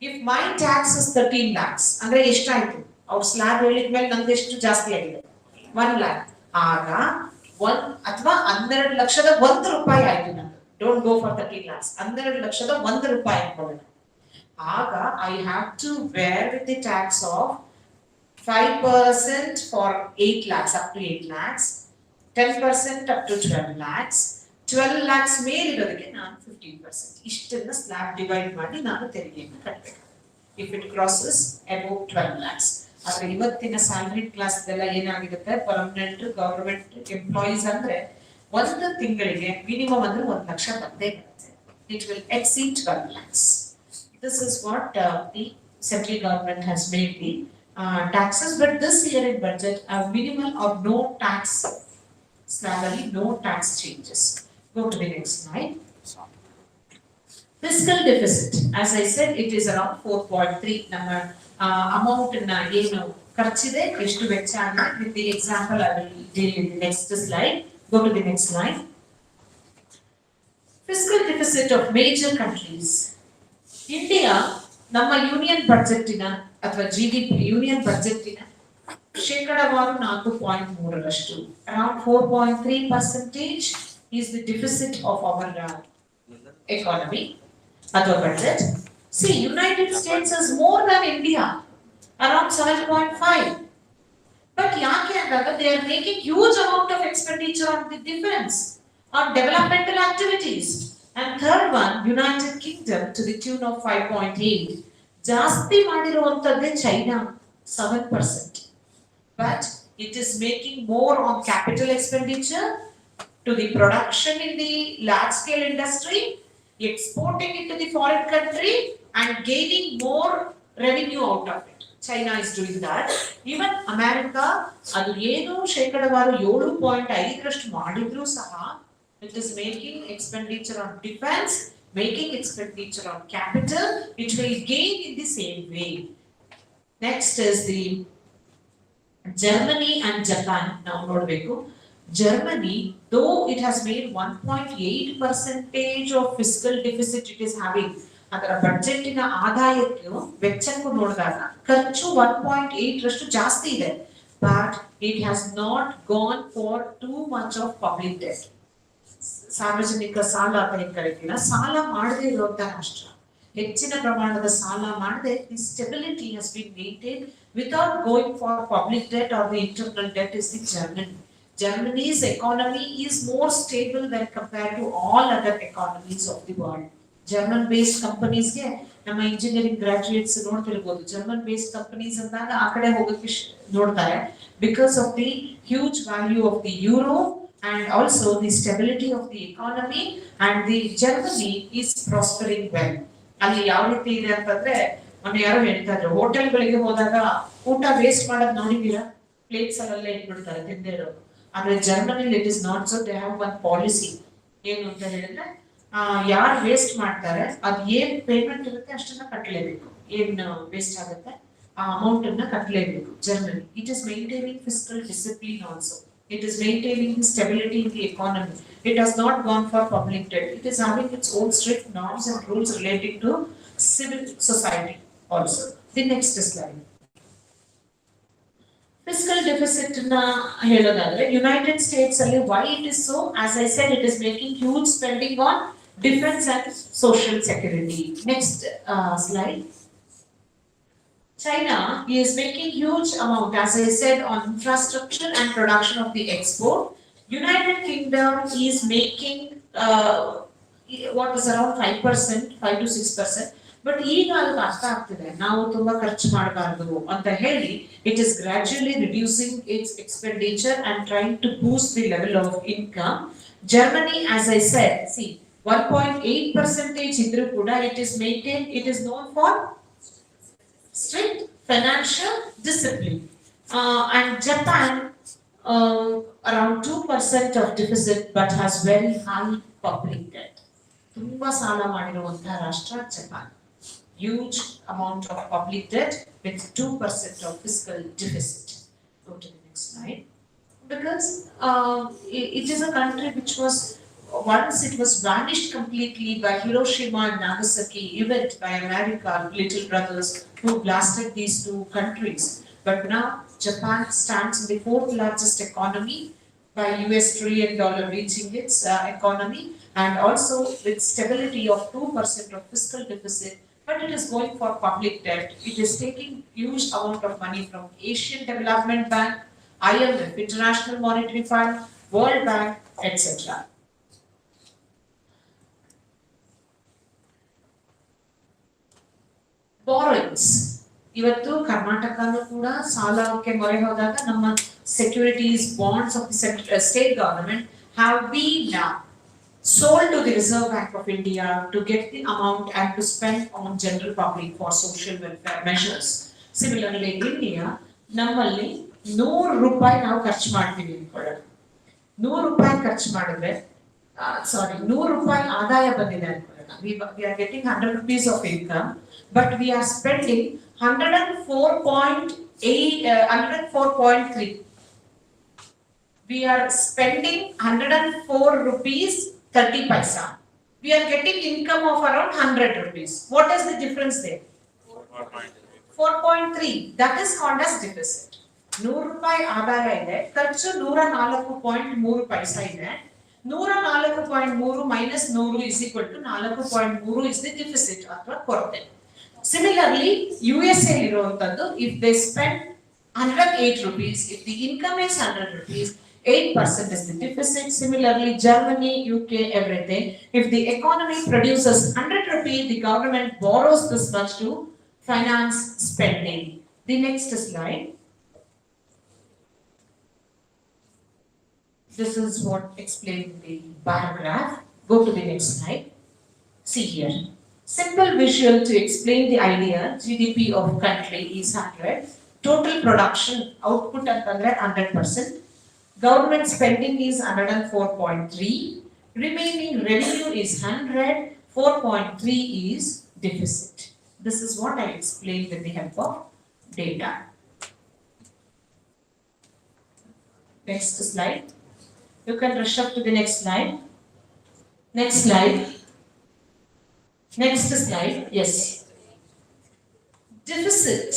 If my tax is 13 lakhs ಅಂದ್ರೆ ಎಷ್ಟಾಯ್ತು, ಅವ್ರ ಸ್ಲಾಬ್ ಹೇಳಿದ್ಮೇಲೆ ನಂದು ಎಷ್ಟು ಜಾಸ್ತಿ ಆಗಿದೆ, 1 lakh. ಆಗ 1 ಅಥವಾ 12 ಲಕ್ಷದ 1 ರೂಪಾಯಿ ಆಯ್ತು ನಂದು. Don't go for 13 lakhs. 12 ಲಕ್ಷದ 1 ರೂಪಾಯಿ ಅನ್ಕೊಳ್ಳೋಣ. Aga, I have to bear with the tax of 5% for 8 lakhs, up to 8 lakhs, 10% up to 12 lakhs, 12 lakhs ಮೇಲಿರೋದಕ್ಕೆ ನಾನು 15%. ಇಷ್ಟನ್ನ ಸ್ಲ್ಯಾಬ್ ಡಿವೈಡ್ ಮಾಡಿ ನಾನು ತೆರಿಗೆಯನ್ನು ಕಟ್ಟಬೇಕು. If it crosses above 12 lakhs. ಆದರೆ ಇವತ್ತಿನ ಸ್ಯಾಲರಿ ಕ್ಲಾಸ್ದೆಲ್ಲ ಏನಾಗಿರುತ್ತೆ, ಪರ್ಮನೆಂಟ್ ಗವರ್ಮೆಂಟ್ ಎಂಪ್ಲಾಯೀಸ್ ಅಂದ್ರೆ ಒಂದು ತಿಂಗಳಿಗೆ ಮಿನಿಮಮ್ ಅಂದ್ರೆ 1 ಲಕ್ಷ ಬಂದೇ ಬರುತ್ತೆ. It will exceed 12 lakhs. This is what the central government has made the taxes, but this year in budget a minimal or no tax salary, no tax changes. Go to the next slide. Fiscal deficit, as I said, it is around 4.3. ನಮ್ಮ amount na ಏನು ಖರ್ಚಿದೆ, ಎಷ್ಟು ವೆಚ್ಚ ಆಗಿದೆ, with the example I will deal in the next slide. Go to the next slide. Fiscal deficit of major countries. India ನಮ್ಮ union ಬಜೆಟಿನ ಅಥವಾ GDP union ಬಜೆಟಿನ ಶೇಕಡಾವಾರು 4.3ರಷ್ಟು, around 4.3% is the deficit of our economy ಅಥವಾ budget. See, United States is more than India, around 7.5. But ಯಾಕೆ ಅಂದಾಗ they are making huge amount of expenditure on the defense, on developmental activities. And third one, United Kingdom to the tune of 5.8. ಜಾಸ್ತಿ ಮಾಡಿರುವಂತದ್ದೇ China, 7%. But it is making more on capital expenditure to the production in the large scale industry, exporting it to the foreign country and gaining more revenue out of it. China is doing that. Even America, ಅದು ಏನು ಶೇಕಡಾವಾರು 7.5ರಷ್ಟು ಮಾಡಿದ್ರು ಸಹ, it is making expenditure on defense, making expenditure on capital, it will gain in the same way. Next is the Germany and Japan. Now ನೋಡಬೇಕು. Germany, though it has made 1.8% of fiscal deficit it is having, ಅದರ ಬಜೆಟಿನ ಆದಾಯಕ್ಕೂ ವೆಚ್ಚಕ್ಕೂ ನೋಡಿದಾಗ ಖರ್ಚು 1.8ರಷ್ಟು ಜಾಸ್ತಿ ಇದೆ. But it has not gone for too much of public debt. ಸಾರ್ವಜನಿಕ ಸಾಲ ಅಂತ ಏನ್ ಕರೀತೀರ, ಸಾಲ ಮಾಡದೇ ಇರುವಂತಹ ರಾಷ್ಟ್ರ, ಹೆಚ್ಚಿನ ಪ್ರಮಾಣದ ಸಾಲ ಮಾಡದೆ the stability has been maintained without going for public debt or the internal debt is the Germany. Germany's economy is more stable when compared to all other economies of the world. German based companies ಗೆ ನಮ್ಮ engineering graduates ನೋಡ್ತಿರ್ಬೋದು, German based companies ಅಂದಾಗ ಆ ಕಡೆ ಹೋಗಕ್ಕೆ ನೋಡ್ತಾರೆ, because of the huge value of the euro and also the stability of the economy, and the Germany is prospering well. ಅಲ್ಲಿ ಯಾವ ರೀತಿ ಇದೆ ಅಂತಂದ್ರೆ, ಮೊನ್ನೆ ಯಾರೋ ಹೇಳ್ತಾ ಇದ್ರು, ಹೋಟೆಲ್ಗಳಿಗೆ ಹೋದಾಗ ಊಟ ವೇಸ್ಟ್ ಮಾಡೋದು ನೋಡಿದೀರಾ, ಪ್ಲೇಟ್ಸ್ ಅಲ್ಲೇ ಇಟ್ಬಿಡ್ತಾರೆ ತಿಂದೇ ಇರೋದು. ಆದ್ರೆ ಜರ್ಮನಿಲಿ it is not so. They have one policy. ಏನು ಅಂತ ಹೇಳಿದ್ರೆ, ಯಾರು ವೇಸ್ಟ್ ಮಾಡ್ತಾರೆ ಅದು ಏನ್ ಪೇಮೆಂಟ್ ಇರುತ್ತೆ ಅಷ್ಟನ್ನ ಕಟ್ಟಲೇಬೇಕು. ಏನ್ ವೇಸ್ಟ್ ಆಗುತ್ತೆ ಆ ಅಮೌಂಟ್ ಅನ್ನ ಕಟ್ಟಲೇಬೇಕು. Germany, it is maintaining fiscal discipline also. It is maintaining the stability in the economy. It has not gone for public debt. It is having its own strict norms and rules relating to civil society also. The next slide. Fiscal deficit na helodadre, United States alli why it is so, as I said, it is making huge spending on defense and social security. Next slide. China is making huge amount, as I said, on infrastructure and production of the export. United Kingdom is making what is around 5%, 5 to 6%. But ಈಗ ಅದಕ್ಕೆ ಅರ್ಥ ಆಗ್ತಿದೆ, ನಾವು ತುಂಬಾ ಖರ್ಚು ಮಾಡಬಾರ್ದು ಅಂತ ಹೇಳಿ it is gradually reducing its expenditure and trying to boost the level of income. Germany, as I said, see 1.8% ಇದ್ರೂ ಕೂಡ it is maintained, it is known for strict financial discipline. And Japan, around 2% of deficit but has very high public debt. ತುಂಬಾ ಸಾಲ ಮಾಡಿರುವಂತಹ ರಾಷ್ಟ್ರ Japan. Huge amount of public debt with 2% of fiscal deficit. Go to the next slide. Because it is a country which was once it was vanished completely by Hiroshima and Nagasaki event by America, little brothers who blasted these two countries. But now Japan stands in the 4th largest economy by US $1 trillion reaching its economy, and also with stability of 2% of fiscal deficit, but it is going for public debt. It is taking huge amount of money from Asian Development Bank, IMF, International Monetary Fund, World Bank, etc. Borrowings. ಇವತ್ತು ಕರ್ನಾಟಕನೂ ಕೂಡ ಸಾಲಕ್ಕೆ ಮೊರೆ ಹೋದಾಗ ನಮ್ಮ securities, bonds of the state government have been sold to the Reserve Bank of India to get the amount and to spend on general public for social welfare measures. Similarly, in India, ನಮ್ಮಲ್ಲಿ 100 ರೂಪಾಯಿ ನಾವು ಖರ್ಚು ಮಾಡ್ತೀವಿ ಅನ್ಕೊಳ್ಳೋಣ. 100 ರೂಪಾಯಿ ಖರ್ಚು ಮಾಡಿದ್ರೆ 100 ರೂಪಾಯಿ ಆದಾಯ ಬಂದಿದೆ ಅನ್ಕೊಳ್ಳೋಣ. We are getting 100 rupees of income, but we are spending 104.3. We are spending 104 rupees 30 paisa. We are getting income of around 100 rupees. What is the difference there? 4.3. That is called as deficit. 100 ರೂಪಾಯಿ ಆದಾಯ ಇದೆ, ಖರ್ಚು 104.3 ಪೈಸಾ ಇದೆ. 104.3 minus 100 is equal to 4.3 is the deficit ಅಥವಾ ಕೊರತೆ. Similarly, USA ಇರುವಂತದ್ದು, if they spend 108 rupees, if the income is 100 rupees, 8% is the deficit. Similarly, Germany, UK, everything. If the economy produces 100 rupees, the government borrows this much to finance spending. The next slide. This is what explained the bar graph. Go to the next slide. See here. Simple visual to explain the idea. GDP of country is 100. Total production output ಅಂತಂದ್ರೆ 100%. Government spending is 104.3. Remaining revenue is 100. 4.3 is deficit. This is what I explained with the help of data. Next slide. You can rush up to the next slide. Next slide. Next slide. Yes. Deficit.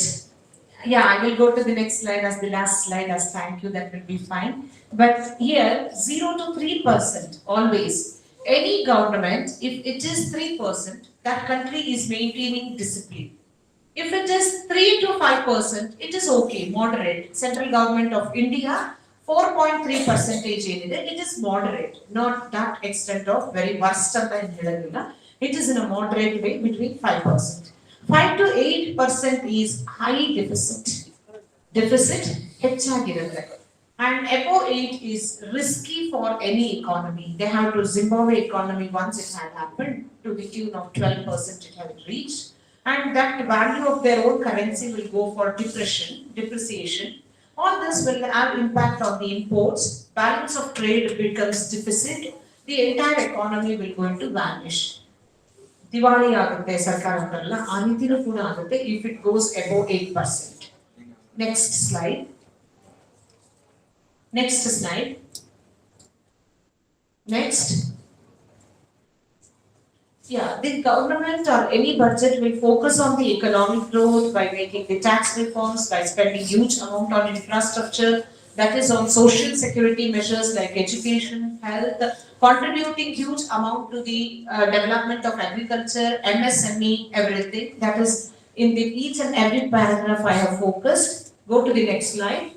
Yeah, I will go to the next slide as the last slide as thank you. That will be fine. But here, 0 to 3% always. Any government, if it is 3%, that country is maintaining discipline. If it is 3 to 5%, it is okay, moderate. Central government of India, 4.3% ಏನಿದೆ, it is moderate, not that extent of very worst ಅಂತ ಏನು ಹೇಳೋದಿಲ್ಲ. It is in a moderate way between 5%. 5 to 8% is high deficit. Deficit ಹೆಚ್ಚಾಗಿರುತ್ತೆ. And above 8 is risky for any economy. They have to Zimbabwe economy once it had happened to the tune of 12% it had reached, and that value of their own currency will go for depreciation. All this will have impact on the imports. Balance of trade becomes deficit. The entire economy will go into vanish. Diwali ಆಗುತ್ತೆ ಸರ್ಕಾರದಲ್ಲ, ಆ ರೀತಿನೂ ಕೂಡ ಆಗುತ್ತೆ if it goes above 8%. Next slide. Next slide. Next. Yeah, the government or any budget will focus on the economic growth by making the tax reforms, by spending huge amount on infrastructure, that is on social security measures like education, health, contributing huge amount to the development of agriculture, MSME, everything. That is in the each and every paragraph I have focused. Go to the next slide.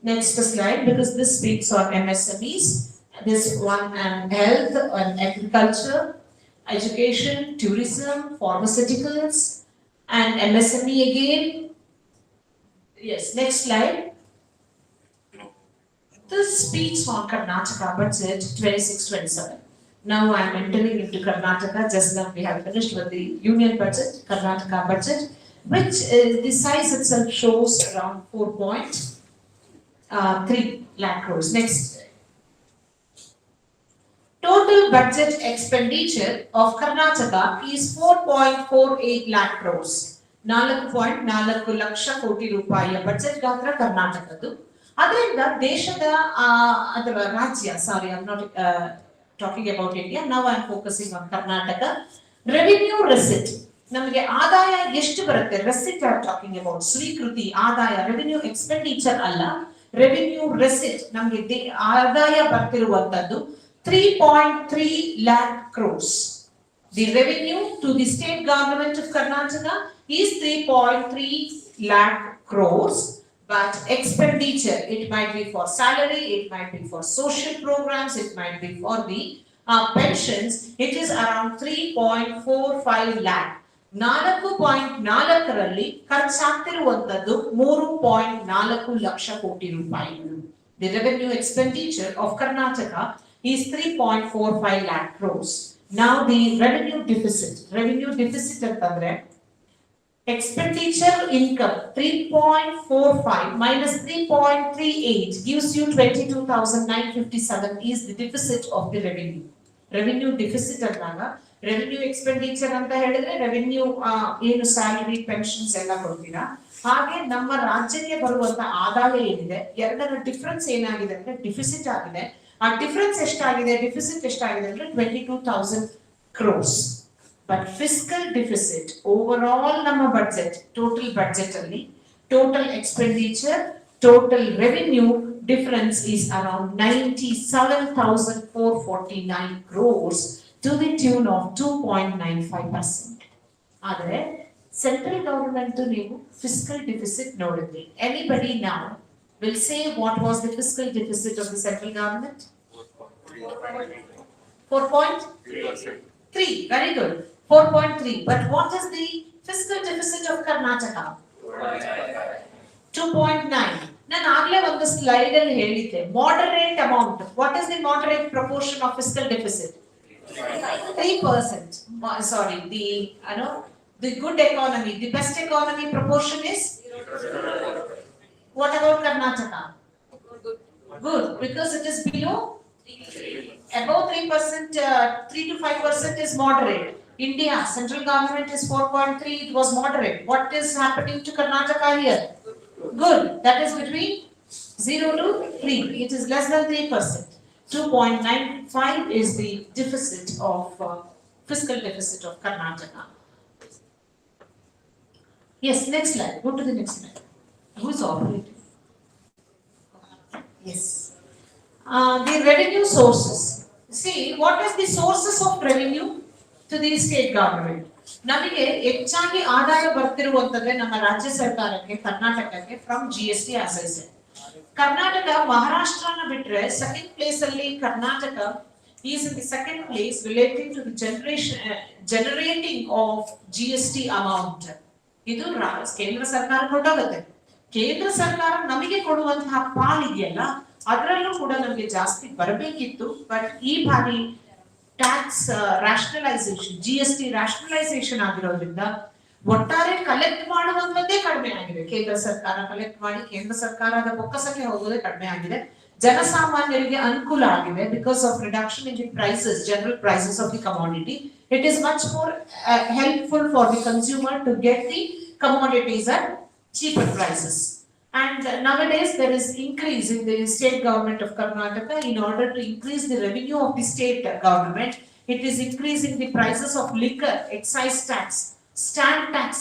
Next slide, because this speaks on MSMEs. This one and health and agriculture, education, tourism, pharmaceuticals, and MSME again. Yes, next slide. This speaks on Karnataka budget 26-27. Now I am entering into Karnataka. Just now we have finished with the union budget, Karnataka budget, which the size itself shows around 4.3 lakh crores. Next. Total budget expenditure of Karnataka is 4.48 lakh crores. 4.4 lakh ಕೋಟಿ ರೂಪಾಯಿಯ budget ಗಾತ್ರ ಕರ್ನಾಟಕದ್ದು. ಅದರಿಂದ ದೇಶದ ಅಥವಾ ರಾಜ್ಯ, sorry I am not talking about India, now I am focusing on Karnataka. Revenue receipt, ನಮಗೆ ಆದಾಯ ಎಷ್ಟು ಬರುತ್ತೆ, ರೆಸಿಟ್ ಆರ್ ಟಾಕಿಂಗ್ ಅಬೌಟ್, ಸ್ವೀಕೃತಿ ಆದಾಯ, ರೆವಿನ್ಯೂ ಎಕ್ಸ್ಪೆಂಡಿಚರ್ ಅಲ್ಲ, ರೆವಿನ್ಯೂ ರೆಸಿಟ್, ನಮಗೆ ಆದಾಯ ಬರ್ತಿರುವಂತದ್ದು 3.3 lakh crores. The revenue to the state government of Karnataka is 3.3 lakh crores, but expenditure, it might be for salary, it might be for social programs, it might be for the pensions, it is around 3.45 lakh. 4.4ರಲ್ಲಿ ಖರ್ಚಾಗ್ತಿರುವಂತದ್ದು 3.4 lakh ಕೋಟಿ ರೂಪಾಯಿಗಳು. The revenue expenditure of Karnataka is 3.45 lakh crores. Now the revenue deficit ಅಂತಂದ್ರೆ expenditure income 3.45 minus 3.38 gives you 22,957 is the deficit of the revenue. Revenue deficit ಅಂದಾಗ revenue expenditure ಅಂತ ಹೇಳಿದ್ರೆ revenue ಏನು salary pensions ಎಲ್ಲ ಕೊಡ್ತೀರಾ, ಹಾಗೆ ನಮ್ಮ ರಾಜ್ಯಕ್ಕೆ ಬರುವಂತ ಆದಾಯ ಏನಿದೆ ಎರಡರ ಡಿಫರೆನ್ಸ್ ಏನಾಗಿದೆ ಅಂದ್ರೆ ಡಿಫಿಸಿಟ್ ಆಗಿದೆ. ಆ ಡಿಫರೆನ್ಸ್ ಎಷ್ಟಾಗಿದೆ, ಡಿಫಿಸಿಟ್ ಎಷ್ಟಾಗಿದೆ ಅಂದ್ರೆ 22,000 crores. But fiscal deficit over all ನಮ್ಮ ಬಡ್ಜೆಟ್ ಟೋಟಲ್ ಬಡ್ಜೆಟ್ ಅಲ್ಲಿ total expenditure total revenue difference is around 97,449 crores to the tune of 2.95%. ಆದರೆ ಸೆಂಟ್ರಲ್ ಗವರ್ಮೆಂಟ್ ನೀವು ಫಿಸ್ಕಲ್ ಡೆಫಿಸಿಟ್ ನೋಡಿದ್ರಿ. Anybody now will say what was the fiscal deficit of the central government? 4.3. Very good. 4.3. But what is the fiscal deficit of Karnataka? 2.9. ನಾನು ಆಗ್ಲೇ ಒಂದು slide ಅಲ್ಲಿ ಹೇಳಿದ್ದೆ moderate amount. What is the moderate proportion of fiscal deficit? 3%. Sorry, the good economy, the best economy proportion is? What about Karnataka? Good, because it is below? Above 3%, 3 to 5% is moderate. India, central government is 4.3, it was moderate. What is happening to Karnataka here? Good, that is between 0 to 3, it is less than 3%. 2.95 is the deficit of fiscal deficit of Karnataka. Yes, next slide. Go to the next slide. Who is operating? Yes. The revenue sources. See, what is the sources of revenue to the state government? ನಮಗೆ ಹೆಚ್ಚಾಗಿ ಆದಾಯ ಬರ್ತಿರುವಂತಂದ್ರೆ ನಮ್ಮ ರಾಜ್ಯ ಸರ್ಕಾರಕ್ಕೆ ಕರ್ನಾಟಕಕ್ಕೆ from GST as I said. Karnataka ಮಹಾರಾಷ್ಟ್ರನ ಬಿಟ್ರೆ second place ಅಲ್ಲಿ Karnataka is in the second place relating to the generating of GST amount. ಇದು ಕೇಂದ್ರ ಸರ್ಕಾರ ಕೊಡೋಗುತ್ತೆ. ಕೇಂದ್ರ ಸರ್ಕಾರ ನಮಗೆ ಕೊಡುವಂತಹ ಪಾಲಿದೆಯಲ್ಲ ಅದರಲ್ಲೂ ಕೂಡ ನಮಗೆ ಜಾಸ್ತಿ ಬರಬೇಕಿತ್ತು. ಬಟ್ ಈ ಬಾರಿ ಟ್ಯಾಕ್ಸ್ ರಾಷನಲೈಸೇಷನ್ GST ರಾಷನಲೈಸೇಷನ್ ಆಗಿರೋದ್ರಿಂದ ಒಟ್ಟಾರೆ ಕಲೆಕ್ಟ್ ಮಾಡುವಂತದ್ದೇ ಕಡಿಮೆ ಆಗಿದೆ. ಕೇಂದ್ರ ಸರ್ಕಾರ ಕಲೆಕ್ಟ್ ಮಾಡಿ ಕೇಂದ್ರ ಸರ್ಕಾರದ ಬೊಕ್ಕಸಕ್ಕೆ ಹೋಗೋದೇ ಕಡಿಮೆ ಆಗಿದೆ. ಜನಸಾಮಾನ್ಯರಿಗೆ ಅನುಕೂಲ ಆಗಿದೆ because of reduction in the prices, general prices of the commodity. It is much more helpful for the consumer to get the commodities at cheaper prices. And nowadays there is increase in the state government of Karnataka. In order to increase the revenue of the state government, it is increasing the prices of liquor, excise tax, stamp tax.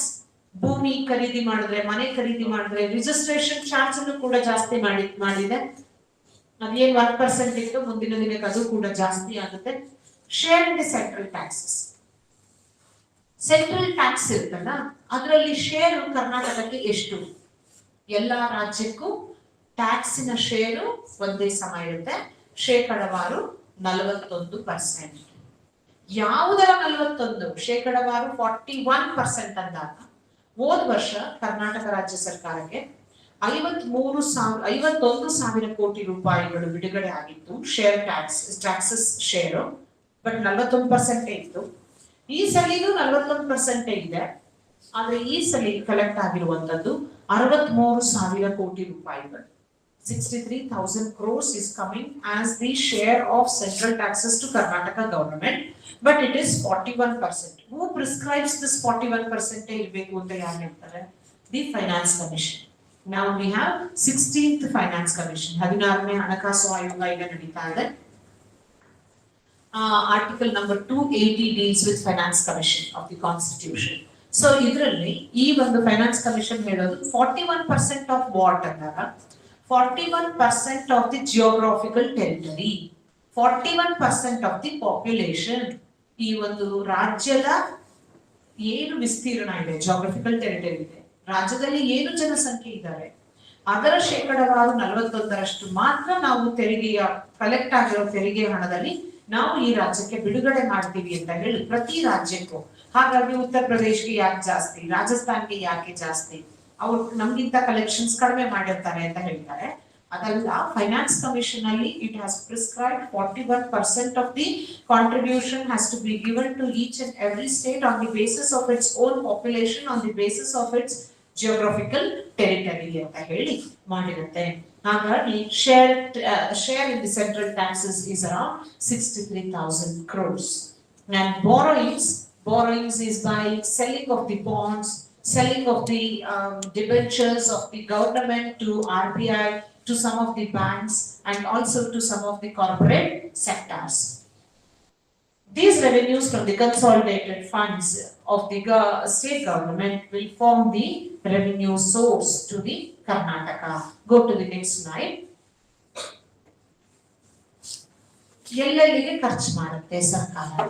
ಭೂಮಿ ಖರೀದಿ ಮಾಡಿದ್ರೆ, ಮನೆ ಖರೀದಿ ಮಾಡಿದ್ರೆ registration charge ಅನ್ನು ಕೂಡ ಜಾಸ್ತಿ ಮಾಡಿದೆ. ಅದೇನು 1% ಇತ್ತು, ಮುಂದಿನ ದಿನಕ್ಕೆ ಅದು ಕೂಡ ಜಾಸ್ತಿ ಆಗುತ್ತೆ. Share in the central taxes. Central tax ಇರ್ತಲ್ಲ ಅದರಲ್ಲಿ ಶೇರು ಕರ್ನಾಟಕಕ್ಕೆ ಎಷ್ಟು? ಎಲ್ಲಾ ರಾಜ್ಯಕ್ಕೂ ಟ್ಯಾಕ್ಸಿನ ಶೇರು ಒಂದೇ ಸಮ ಇರುತ್ತೆ. ಶೇಕಡವಾರು 41%. ಯಾವುದರ 41? ಶೇಕಡವಾರು 41% ಅಂದಾಗ ಹೋದ ವರ್ಷ ಕರ್ನಾಟಕ ರಾಜ್ಯ ಸರ್ಕಾರಕ್ಕೆ 51,000 ಕೋಟಿ ರೂಪಾಯಿಗಳು ಬಿಡುಗಡೆ ಆಗಿತ್ತು ಶೇರ್ ಟ್ಯಾಕ್ಸಸ್ ಶೇರು. ಬಟ್ 41% ಇತ್ತು. ಈ ಸಲಿನೂ 41% ಇದೆ. ಆದ್ರೆ ಈ ಸಲ ಕಲೆಕ್ಟ್ ಆಗಿರುವಂತದ್ದು 63,000 ಕೋಟಿ ರೂಪಾಯಿಗಳು. 63,000 crores is coming as the share of central taxes to Karnataka government, but it is 41%. Who prescribes this 41% irbeku anta yaru ಹೇಳ್ತಾರೆ? The Finance Commission. Now we have 16th Finance Commission. 16ನೇ ಹಣಕಾಸು ಆಯೋಗ ಈಗ ನಡೀತಾ ಇದೆ. Article number 280 deals with Finance Commission of the Constitution. So ಇದರಲ್ಲಿ ಈ ಒಂದು finance commission ಹೇಳೋದು 41% ಆಫ್ ವಾಟ್ ಅಂದಾಗ 41% of the geographical territory, 41% of the population. ಈ ಒಂದು ರಾಜ್ಯದ ಏನು ವಿಸ್ತೀರ್ಣ ಇದೆ, ಜಾಗ್ರಫಿಕಲ್ ಟೆರಿಟರಿ ಇದೆ, ರಾಜ್ಯದಲ್ಲಿ ಏನು ಜನಸಂಖ್ಯೆ ಇದ್ದಾರೆ, ಅದರ ಶೇಕಡವಾರು 41ರಷ್ಟು ಮಾತ್ರ ನಾವು ತೆರಿಗೆಯ ಕಲೆಕ್ಟ್ ಆಗಿರೋ ತೆರಿಗೆ ಹಣದಲ್ಲಿ ನಾವು ಈ ರಾಜ್ಯಕ್ಕೆ ಬಿಡುಗಡೆ ಮಾಡ್ತೀವಿ ಅಂತ ಹೇಳಿ ಪ್ರತಿ ರಾಜ್ಯಕ್ಕೂ. ಹಾಗಾಗಿ ಉತ್ತರ ಪ್ರದೇಶಕ್ಕೆ ಯಾಕೆ ಜಾಸ್ತಿ, ರಾಜಸ್ಥಾನ್ಗೆ ಯಾಕೆ ಜಾಸ್ತಿ, ಅವ್ರು ನಮ್ಗಿಂತ ಕಲೆಕ್ಷನ್ಸ್ ಕಡಿಮೆ ಮಾಡಿರ್ತಾರೆ ಅಂತ ಹೇಳ್ತಾರೆ. ಅದಲ್ಲ, ಫೈನಾನ್ಸ್ ಕಮಿಷನ್ ಅಲ್ಲಿ it has prescribe 41% of the contribution has to be given to each and every state on the basis of its own population, on the basis of its geographical territory ಅಂತ ಹೇಳಿ ಮಾಡಿರುತ್ತೆ. ಹಾಗಾಗಿ share in the central taxes is around 63,000 crores. And borrowings is by selling of the bonds, selling of the debentures of the government to RBI, to some of the banks, and also to some of the corporate sectors. These revenues from the consolidated funds of the state government will form the revenue source to the Karnataka. Go to the next slide. ಎಲ್ಲೆಲ್ಲಿಗೆ ಖರ್ಚು ಮಾಡುತ್ತೆ ಸರ್ಕಾರ?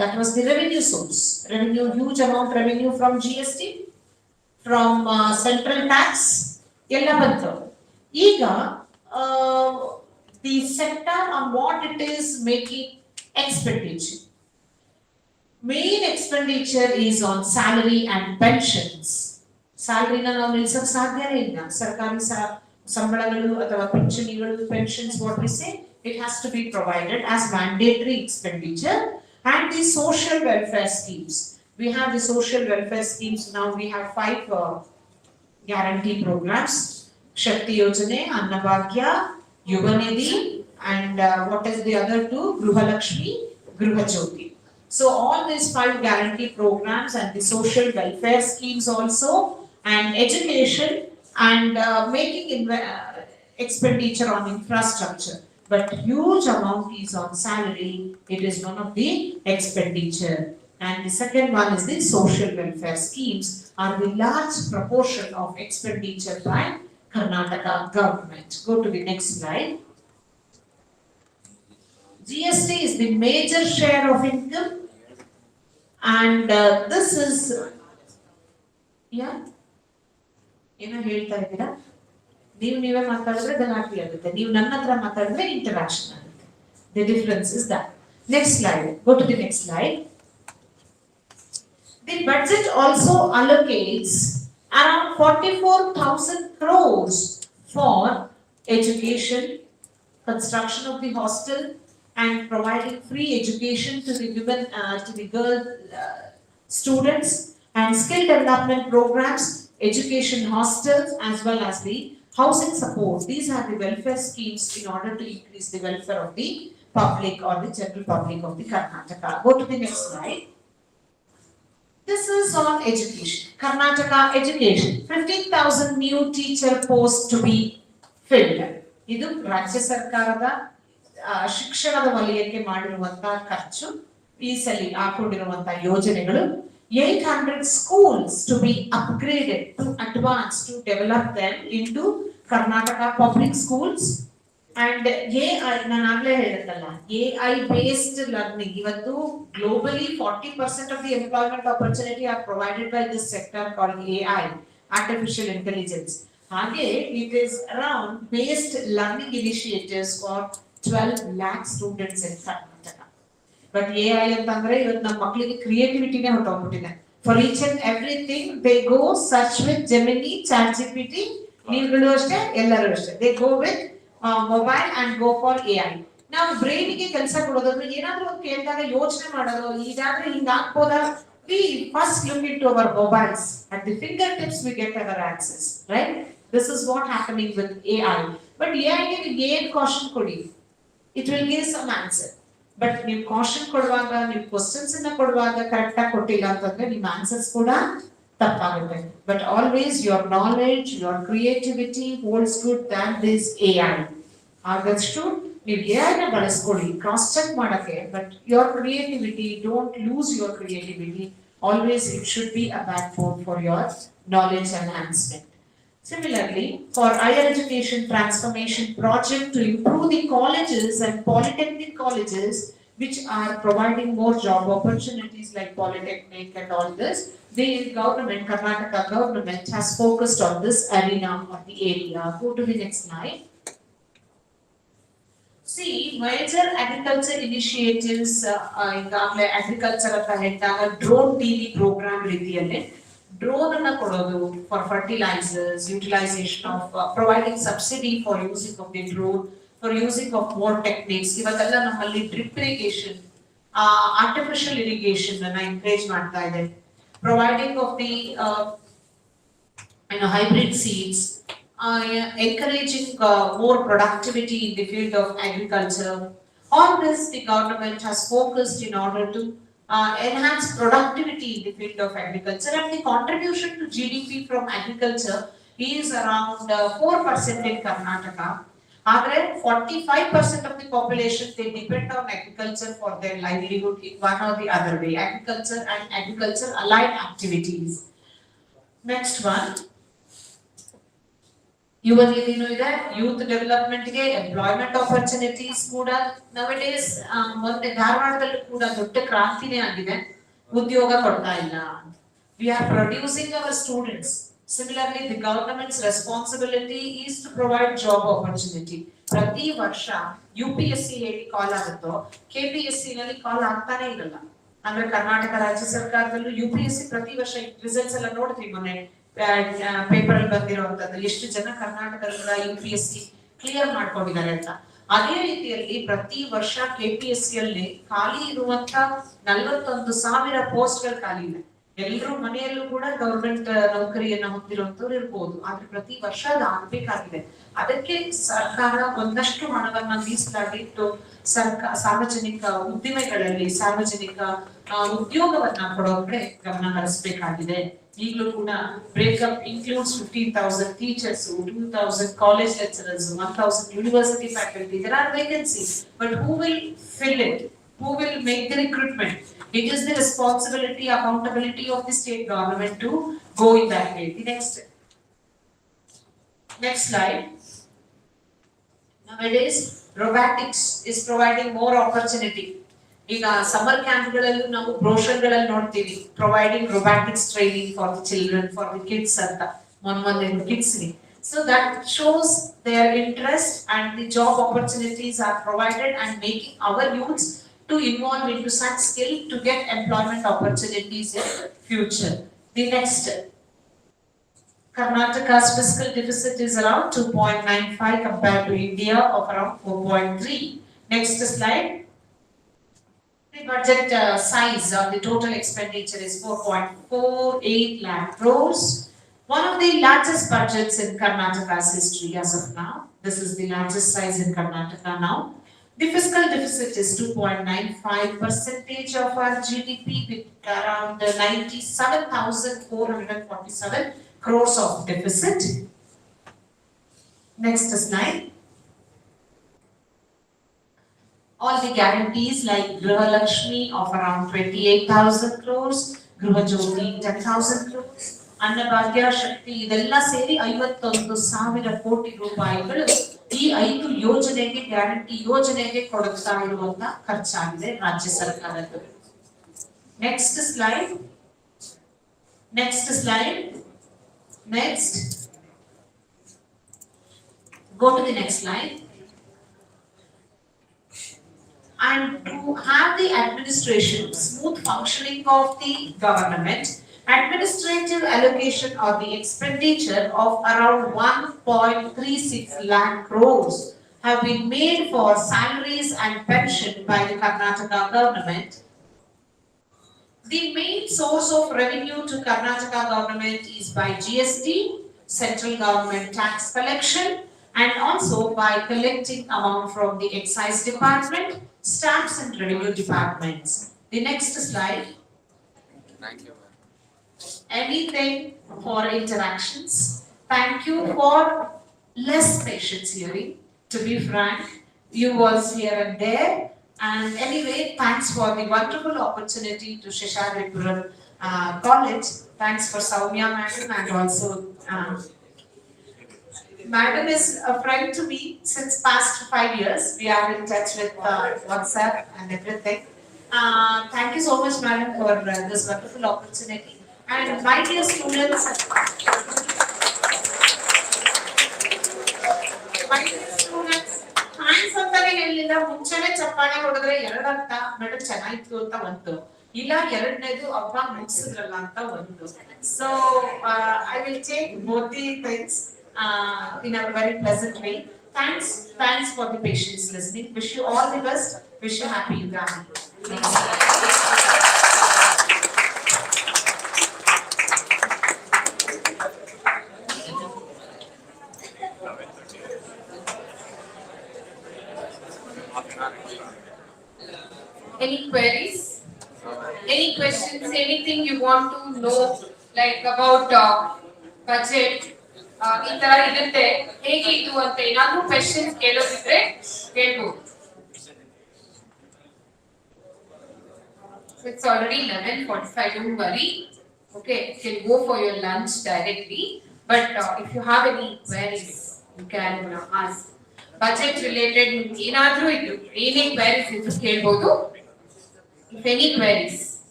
That was the revenue source. Revenue, huge amount revenue from GST, from central tax, ಎಲ್ಲ ಬಂತು. ಈಗ the sector on what it is making expenditure. Main expenditure is on salary and pensions. Salary na ನಾವು ನಿಲ್ಸಕ್ಕೆ ಸಾಧ್ಯನೇ ಇಲ್ಲ. ಸರ್ಕಾರಿ ಸಂಬಳಗಳು ಅಥವಾ ಪಿಂಚಣಿಗಳು, pensions, what we say, it has to be provided as mandatory expenditure. And the social welfare schemes. We have the social welfare schemes now. We have 5 guarantee programs: Shakti Yojane, Annabhagya, Yuvanidhi, and what is the other two? Gruhalakshmi, Gruhajyoti. So all these 5 guarantee programs and the social welfare schemes also, and education, and making expenditure on infrastructure. But huge amount is on salary. It is one of the expenditure. And the second one is the social welfare schemes are the large proportion of expenditure by Karnataka government. Go to the next slide. GST is the major share of income, and this is, yeah, ಏನೋ ಹೇಳ್ತಾ ಇದ್ದೀರಾ? ನೀವೇ ಮಾತಾಡಿದ್ರೆ ಗಲಾಟೆ ಆಗುತ್ತೆ, ನೀವು ನನ್ನ ಹತ್ರ ಮಾತಾಡಿದ್ರೆ ಇಂಟರಾಕ್ಷನ್ ಆಗುತ್ತೆ. The difference is that. Next slide. Go to the next slide. The budget also allocates around 44,000 crores for education, construction of the hostel, and providing free education to the women, to the girl students, and skill development programs, education hostels, as well as the housing support. These are the welfare schemes in order to increase the welfare of the public or the general public of the Karnataka. Go to the next slide. This is on education. Karnataka education. 15,000 new teacher posts to be filled. ಇದು ರಾಜ್ಯ ಸರ್ಕಾರದ ಶಿಕ್ಷಣದ ವಲಯಕ್ಕೆ ಮಾಡಿರುವಂತಹ ಖರ್ಚು, ಈ ಸಲ ಹಾಕೊಂಡಿರುವಂತಹ ಯೋಜನೆಗಳು. 800 schools to be upgraded to advance to develop them into Karnataka public schools. And AI, ನಾನು ಆಗ್ಲೇ ಹೇಳಿದ್ದಲ್ಲ, AI based learning. ಇವತ್ತು globally 40% of the employment opportunity are provided by this sector called AI, artificial intelligence. ಹಾಗೆ it is around based learning initiatives for 12 lakh students in Karnataka. But AI ಅಂತಂದ್ರೆ ಇವತ್ತು ನಮ್ಮ ಮಕ್ಕಳಿಗೆ ಕ್ರಿಯೇಟಿವಿಟಿನೇ ಹೊರಟೋಗ್ಬಿಟ್ಟಿದೆ. For each and everything they go search with Gemini, ChatGPT. ನೀವುಗಳು ಅಷ್ಟೇ, ಎಲ್ಲರೂ ಅಷ್ಟೇ. They go with mobile and go for AI. ನಾವು ಬ್ರೈನ್ಗೆ ಕೆಲಸ ಕೊಡೋದಂದ್ರೆ ಏನಾದ್ರೂ ಒಂದು ಕೇಳಿದಾಗ ಯೋಚನೆ ಮಾಡೋದು, ಇದಾದ್ರೆ ಹಿಂಗ ಆಗ್ಬೋದಾ? We first look into our mobiles. At the fingertips we get our answers, right? This is what happening with AI. But AI ಗೆ ನೀವು ಏನು caution ಕೊಡಿ, it will give some answer. But ನೀವು caution ಕೊಡುವಾಗ, ನೀವು questions ಅನ್ನ ಕೊಡುವಾಗ correct ಆಗಿ ಕೊಟ್ಟಿಲ್ಲ ಅಂತಂದ್ರೆ ನಿಮ್ಮ ಆನ್ಸರ್ಸ್ ಕೂಡ ತಪ್ಪಾಗುತ್ತೆ. But always your knowledge, your creativity holds good than this AI. ಆದಷ್ಟು ನೀವು AI ನ ಬಳಸ್ಕೊಳ್ಳಿ ಕ್ರಾಸ್ ಚೆಕ್ ಮಾಡಕ್ಕೆ. But your creativity, don't lose your creativity. Always it should be a backbone for your knowledge enhancement. Similarly, for higher education transformation project to improve the colleges and polytechnic colleges, which are providing more job opportunities like polytechnic and all this. The government, Karnataka government has focused on this arena or the area. Go to the next slide. See, major agriculture initiatives ಈಗಾಗಲೇ agriculture ಅಂತ ಹೇಳಿದಾಗ drone TV program ರೀತಿಯಲ್ಲಿ drone ಅನ್ನ ಕೊಡೋದು for fertilisers utilisation of providing subsidy for using of the drone for using of more techniques ಇವಾಗೆಲ್ಲ ನಮ್ಮಲ್ಲಿ drip irrigation artificial irrigation ಅನ್ನ encourage ಮಾಡ್ತಾ ಇದೆ providing of the hybrid seeds, encouraging more productivity in the field of agriculture. All this the government has focused in order to enhance productivity in the field of agriculture, and the contribution to GDP from agriculture is around 4% in Karnataka. ಆದರೆ 45% of the population they depend on agriculture for their livelihood in one or the other way, agriculture and agriculture allied activities. Next one. ಯುವತಿಯೇನು ಇದೆ youth development ಗೆ employment opportunities ಕೂಡ nowadays ಮೊನ್ನೆ ಧಾರವಾಡದಲ್ಲೂ ಕೂಡ ದೊಡ್ಡ ಕ್ರಾಂತಿನೇ ಆಗಿದೆ ಉದ್ಯೋಗ ಕೊಡ್ತಾ ಇಲ್ಲ we are producing our students similarly the government's responsibility is to provide job opportunity ಪ್ರತಿ ವರ್ಷ UPSC ಹೇಳಿ ಕಾಲ್ ಆಗುತ್ತೋ KPSC ನಲ್ಲಿ ಕಾಲ್ ಆಗ್ತಾನೆ ಇರಲ್ಲ ಅಂದ್ರೆ ಕರ್ನಾಟಕ ರಾಜ್ಯ ಸರ್ಕಾರದಲ್ಲೂ UPSC ಪ್ರತಿ ವರ್ಷ ರಿಸಲ್ಟ್ಸ್ ಎಲ್ಲ ನೋಡ್ತೀವಿ ಮೊನ್ನೆ ಪೇಪರ್ ಅಲ್ಲಿ ಬಂದಿರುವಂತದ್ದು ಎಷ್ಟು ಜನ ಕರ್ನಾಟಕದ UPSC ಕ್ಲಿಯರ್ ಮಾಡ್ಕೊಂಡಿದ್ದಾರೆ ಅಂತ ಅದೇ ರೀತಿಯಲ್ಲಿ ಪ್ರತಿ ವರ್ಷ KPSC ಅಲ್ಲಿ ಖಾಲಿ ಇರುವಂತ 41,000 ಪೋಸ್ಟ್ ಗಳು ಖಾಲಿ ಇದೆ ಎಲ್ಲರೂ ಮನೆಯಲ್ಲೂ ಕೂಡ ಗವರ್ಮೆಂಟ್ ನೌಕರಿಯನ್ನ ಹೊಂದಿರುವಂತವ್ರು ಇರ್ಬೋದು ಆದ್ರೆ ಪ್ರತಿ ವರ್ಷ ಅದು ಆಗ್ಬೇಕಾಗಿದೆ ಅದಕ್ಕೆ ಸರ್ಕಾರ ಒಂದಷ್ಟು ಹಣವನ್ನ ಮೀಸಲಾಗಿಟ್ಟು ಸಾರ್ವಜನಿಕ ಉದ್ದಿಮೆಗಳಲ್ಲಿ ಸಾರ್ವಜನಿಕ ಉದ್ಯೋಗವನ್ನ ಕೊಡೋ ಕಡೆ ಗಮನ ಹರಿಸಬೇಕಾಗಿದೆ ಈಗಲೂ ಕೂಡ breakup includes 15,000 teachers, 2,000 college lecturers, 1,000 university faculty. There are vacancies, but who will fill it? Who will make the recruitment? It is the responsibility, accountability of the state government to go in that way. The next slide. Nowadays, robotics is providing more opportunity. ಈಗ summer ಕ್ಯಾಂಪ್ಗಳಲ್ಲೂ ನಾವು ಬ್ರೋಷರ್ಗಳಲ್ಲಿ ನೋಡ್ತೀವಿ providing robotics training for the children for the kids ಅಂತ ಮೊನ್ನೆ ಕಿಡ್ಸ್ಗೆ so that shows their interest and the job opportunities are provided and making our youths to involve in to such skill to get employment opportunities in future. The next Karnataka's fiscal deficit is around 2.95 compared to India of around 4.3. Next slide. The budget size of the total expenditure is 4.48 lakh crores. One of the largest budgets in Karnataka's history as of now. This is the largest size in Karnataka now. The fiscal deficit is 2.95% of our GDP with around 97,447 crores of deficit. Next slide. All the guarantees like Griha Lakshmi of around 28,000 crores, Griha Jyoti 10,000 crores, Annabhagya Shakti ಇದೆಲ್ಲ ಸೇರಿ 51,000 ಕೋಟಿ ರೂಪಾಯಿಗಳು ಈ 5 ಯೋಜನೆಗೆ guarantee ಯೋಜನೆಗೆ ಕೊಡುತ್ತಾ ಇರುವಂತ ಖರ್ಚಾಗಿದೆ ರಾಜ್ಯ ಸರ್ಕಾರದ್ದು. Next slide. Go to the next slide. And to have the administration, smooth functioning of the government, administrative allocation or the expenditure of around 1.36 lakh crores have been made for salaries and pension by the Karnataka government. The main source of revenue to Karnataka government is by GST, central government tax collection, and also by collecting amount from the excise department, stamps and revenue departments. The next slide. Thank you, ma'am. Anything for interactions. Thank you for less patience hearing. To be frank, you was here and there. And anyway, thanks for the wonderful opportunity to Sheshadripuram College. Thanks for Soumya madam and also Madam is a friend to me since past 5 years. We are in touch with WhatsApp and everything. Thank you so much, Madam, for this wonderful opportunity. And my dear students, thanks ಅಂತಾನೆ ಹೇಳಲಿಲ್ಲ, ಮುಂಚೆನೆ ಚಪ್ಪಾಳೆ ಹೊಡೆದ್ರೆ ಎರಡರ್ಥ madam ಚೆನ್ನಾಗಿತ್ತು ಅಂತ ಒಂದು, ಇಲ್ಲ ಎರಡನೇದು ಅಪ್ಪ ಮುಗಿಸಿದ್ರಲ್ಲ ಅಂತ ಒಂದು. So I will take both the things in a very pleasant way. Thanks for the patience listening. Wish you all the best. Wish you happy Uganda. Any queries? Any questions? Anything you want to know, like about budget? ಈ ತರ ಇರುತ್ತೆ, ಹೇಗೆ ಇದು ಅಂತ ಏನಾದ್ರೂ questions ಕೇಳೋದಿದ್ರೆ ಕೇಳ್ಬೋದು. It's already 11:45. Don't worry. Okay, you can go for your lunch directly. But if you have any queries, you can ask. Budget related ಏನಾದ್ರೂ ಇದು ಏನೇ queries ಇದ್ರು ಕೇಳ್ಬೋದು. If any queries?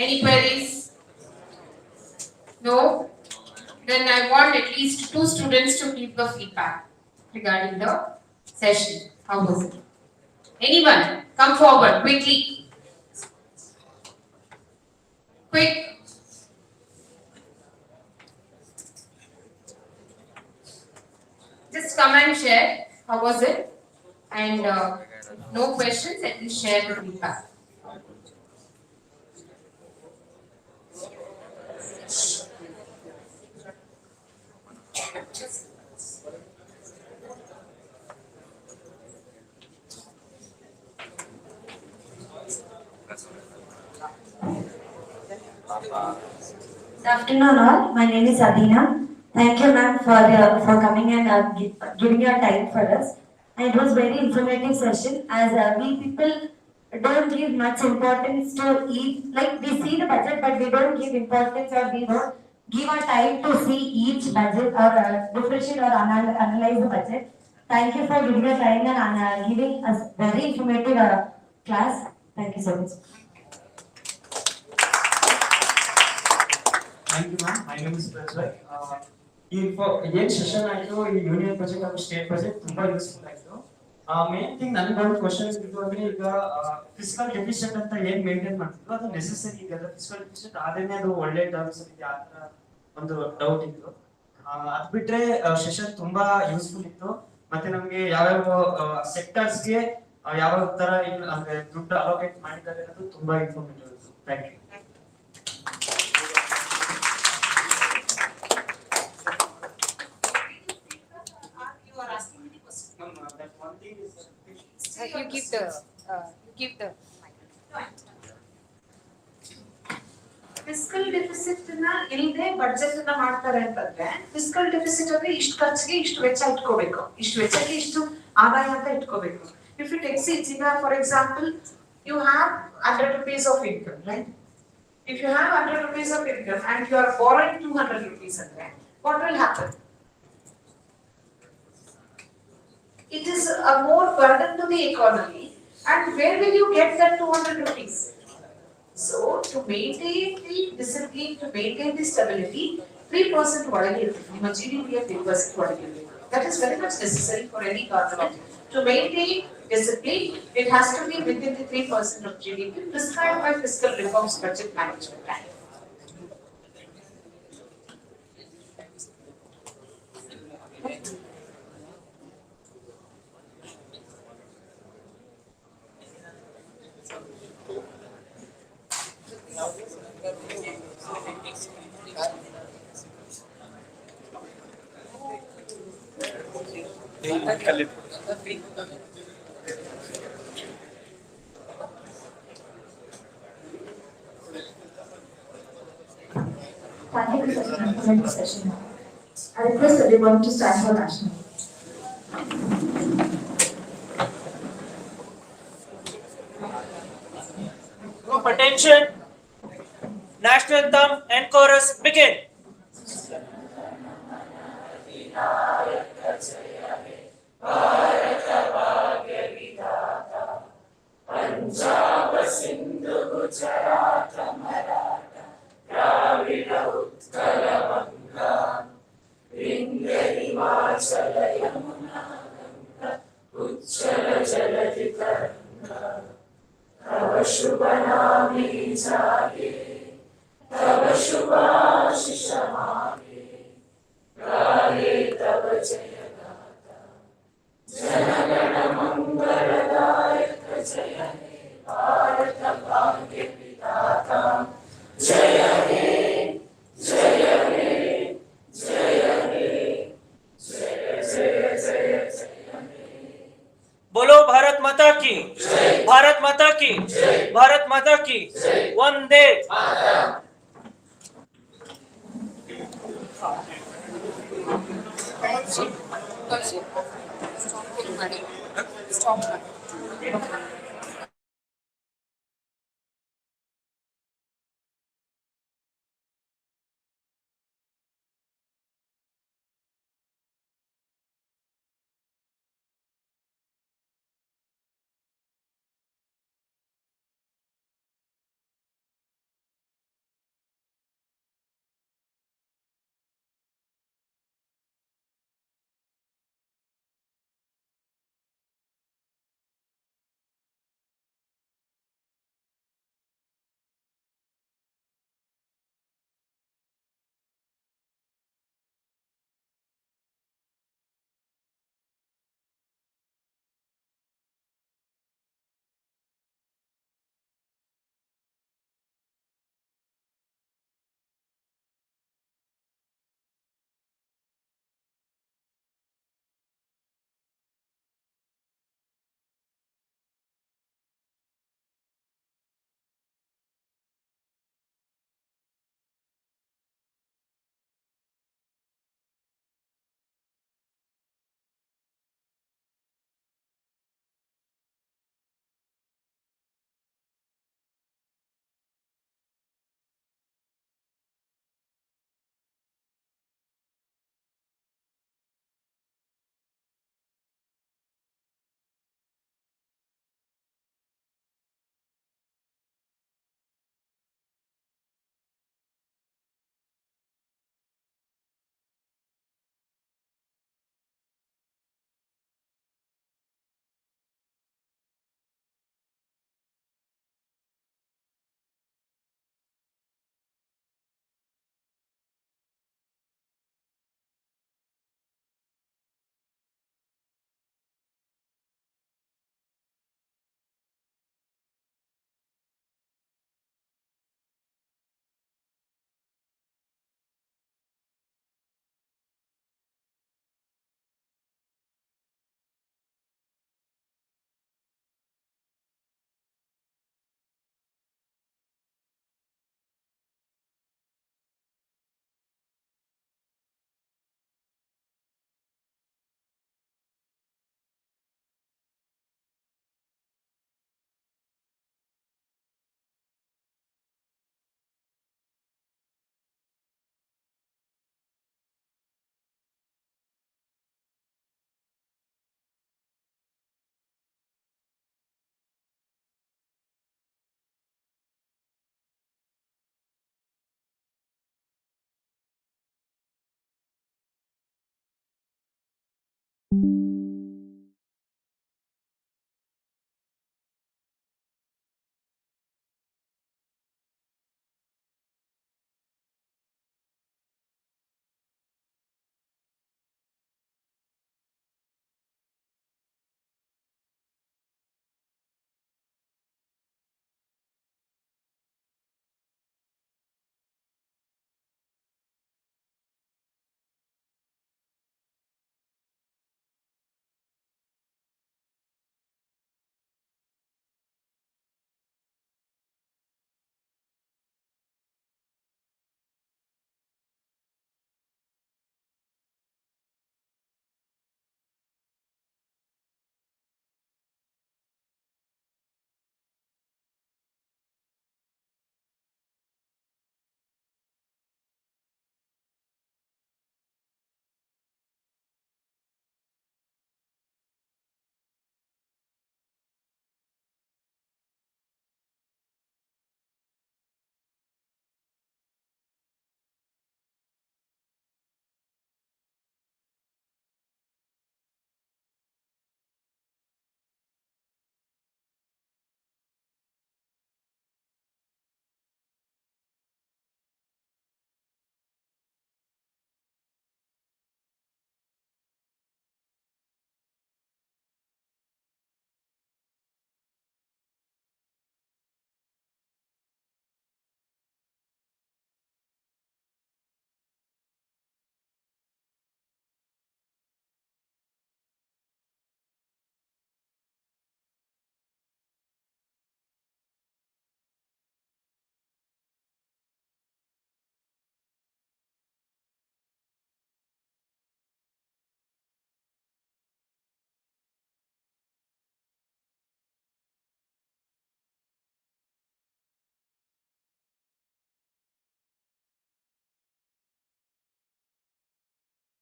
Any queries? No? Then I want at least 2 students to give the feedback regarding the session. How was it? Anyone? Come forward quickly. Quick. Just come and share. How was it? And no questions, at least share the feedback. Good afternoon all. My name is Adina. Thank you ma'am for coming and giving your time for us. And it was very informative session as we people don't give much importance to each, like we see the budget but we don't give importance or we don't give our time to see each budget or differentiate or analyze the budget. Thank you for giving your time and giving us very informative class. Thank you so much. Thank you, ma'am. My name is Pavithra. ಏನು session ಆಯಿತು, ಈ union project ಹಾಗೂ state project ತುಂಬಾ useful ಆಯಿತು. Main thing ನನಗೆ ಒಂದು question ಇತ್ತು ಅಂದ್ರೆ, ಈಗ ಫಿಸಿಕಲ್ ಡೆಫಿಸಿಟ್ ಅಂತ ಏನ್ ಮೇಂಟೈನ್ ಮಾಡ್ತಿದ್ರು ಅದು ನೆಸೆಸರಿ ಇದೆಲ್ಲ, ಫಿಸಿಕಲ್ ಡೆಫಿಸಿಟ್ ಆದ್ರೆ ಅದು ಒಳ್ಳೆ ಟರ್ಮ್ಸ್ ಇದೆ ಆ ತರ ಒಂದು ಡೌಟ್ ಇತ್ತು. ಅದ್ ಬಿಟ್ರೆ ಸೆಷನ್ ತುಂಬಾ ಯೂಸ್ಫುಲ್ ಇತ್ತು. ಮತ್ತೆ ನಮ್ಗೆ ಯಾವ್ಯಾವ ಸೆಕ್ಟರ್ಸ್ಗೆ ಯಾವ ತರ ಅಂದ್ರೆ ದುಡ್ಡು ಅಲೋಕೇಟ್ ಮಾಡಿದ್ದಾರೆ ಅನ್ನೋದು ತುಂಬಾ ಇನ್ಫಾರ್ಮೇಟಿವ್ ಇತ್ತು. Thank you. You keep the fiscal deficit ನ ಇಲ್ಲದೆ ಬಡ್ಜೆಟ್ ನ ಮಾಡ್ತಾರೆ ಅಂತಂದ್ರೆ, ಫಿಸ್ಕಲ್ ಡೆಫಿಸಿಟ್ ಅಂದ್ರೆ ಇಷ್ಟು ಖರ್ಚಿಗೆ ಇಷ್ಟು ವೆಚ್ಚ ಇಟ್ಕೋಬೇಕು, ಇಷ್ಟು ವೆಚ್ಚಕ್ಕೆ ಇಷ್ಟು ಆದಾಯ ಅಂತ ಇಟ್ಕೋಬೇಕು. ಇಫ್ ಇಟ್ ಎಕ್ಸೀಡ್ಸ್, ಈಗ for example you have 100 rupees of income, right? If you have 100 rupees of income and you are borrowing 200 rupees ಅಂದ್ರೆ what will happen? It is a more burden to the economy, and where will you get that 200 rupees? So to maintain the discipline, to maintain the stability, 3% ಒಳಗೆ ಇರಬೇಕು, ನಿಮ್ಮ GDP 3% ಒಳಗೆ ಇರಬೇಕು. That is very much necessary for any government. To maintain discipline, it has to be within the 3% of GDP prescribed by fiscal reforms budget management plan. Thank you for the excellent session. I request everyone to stand for national. Group attention. National anthem and chorus begin. बोलो भारत माता की भारत माता की भारत माता की वंदे Stop.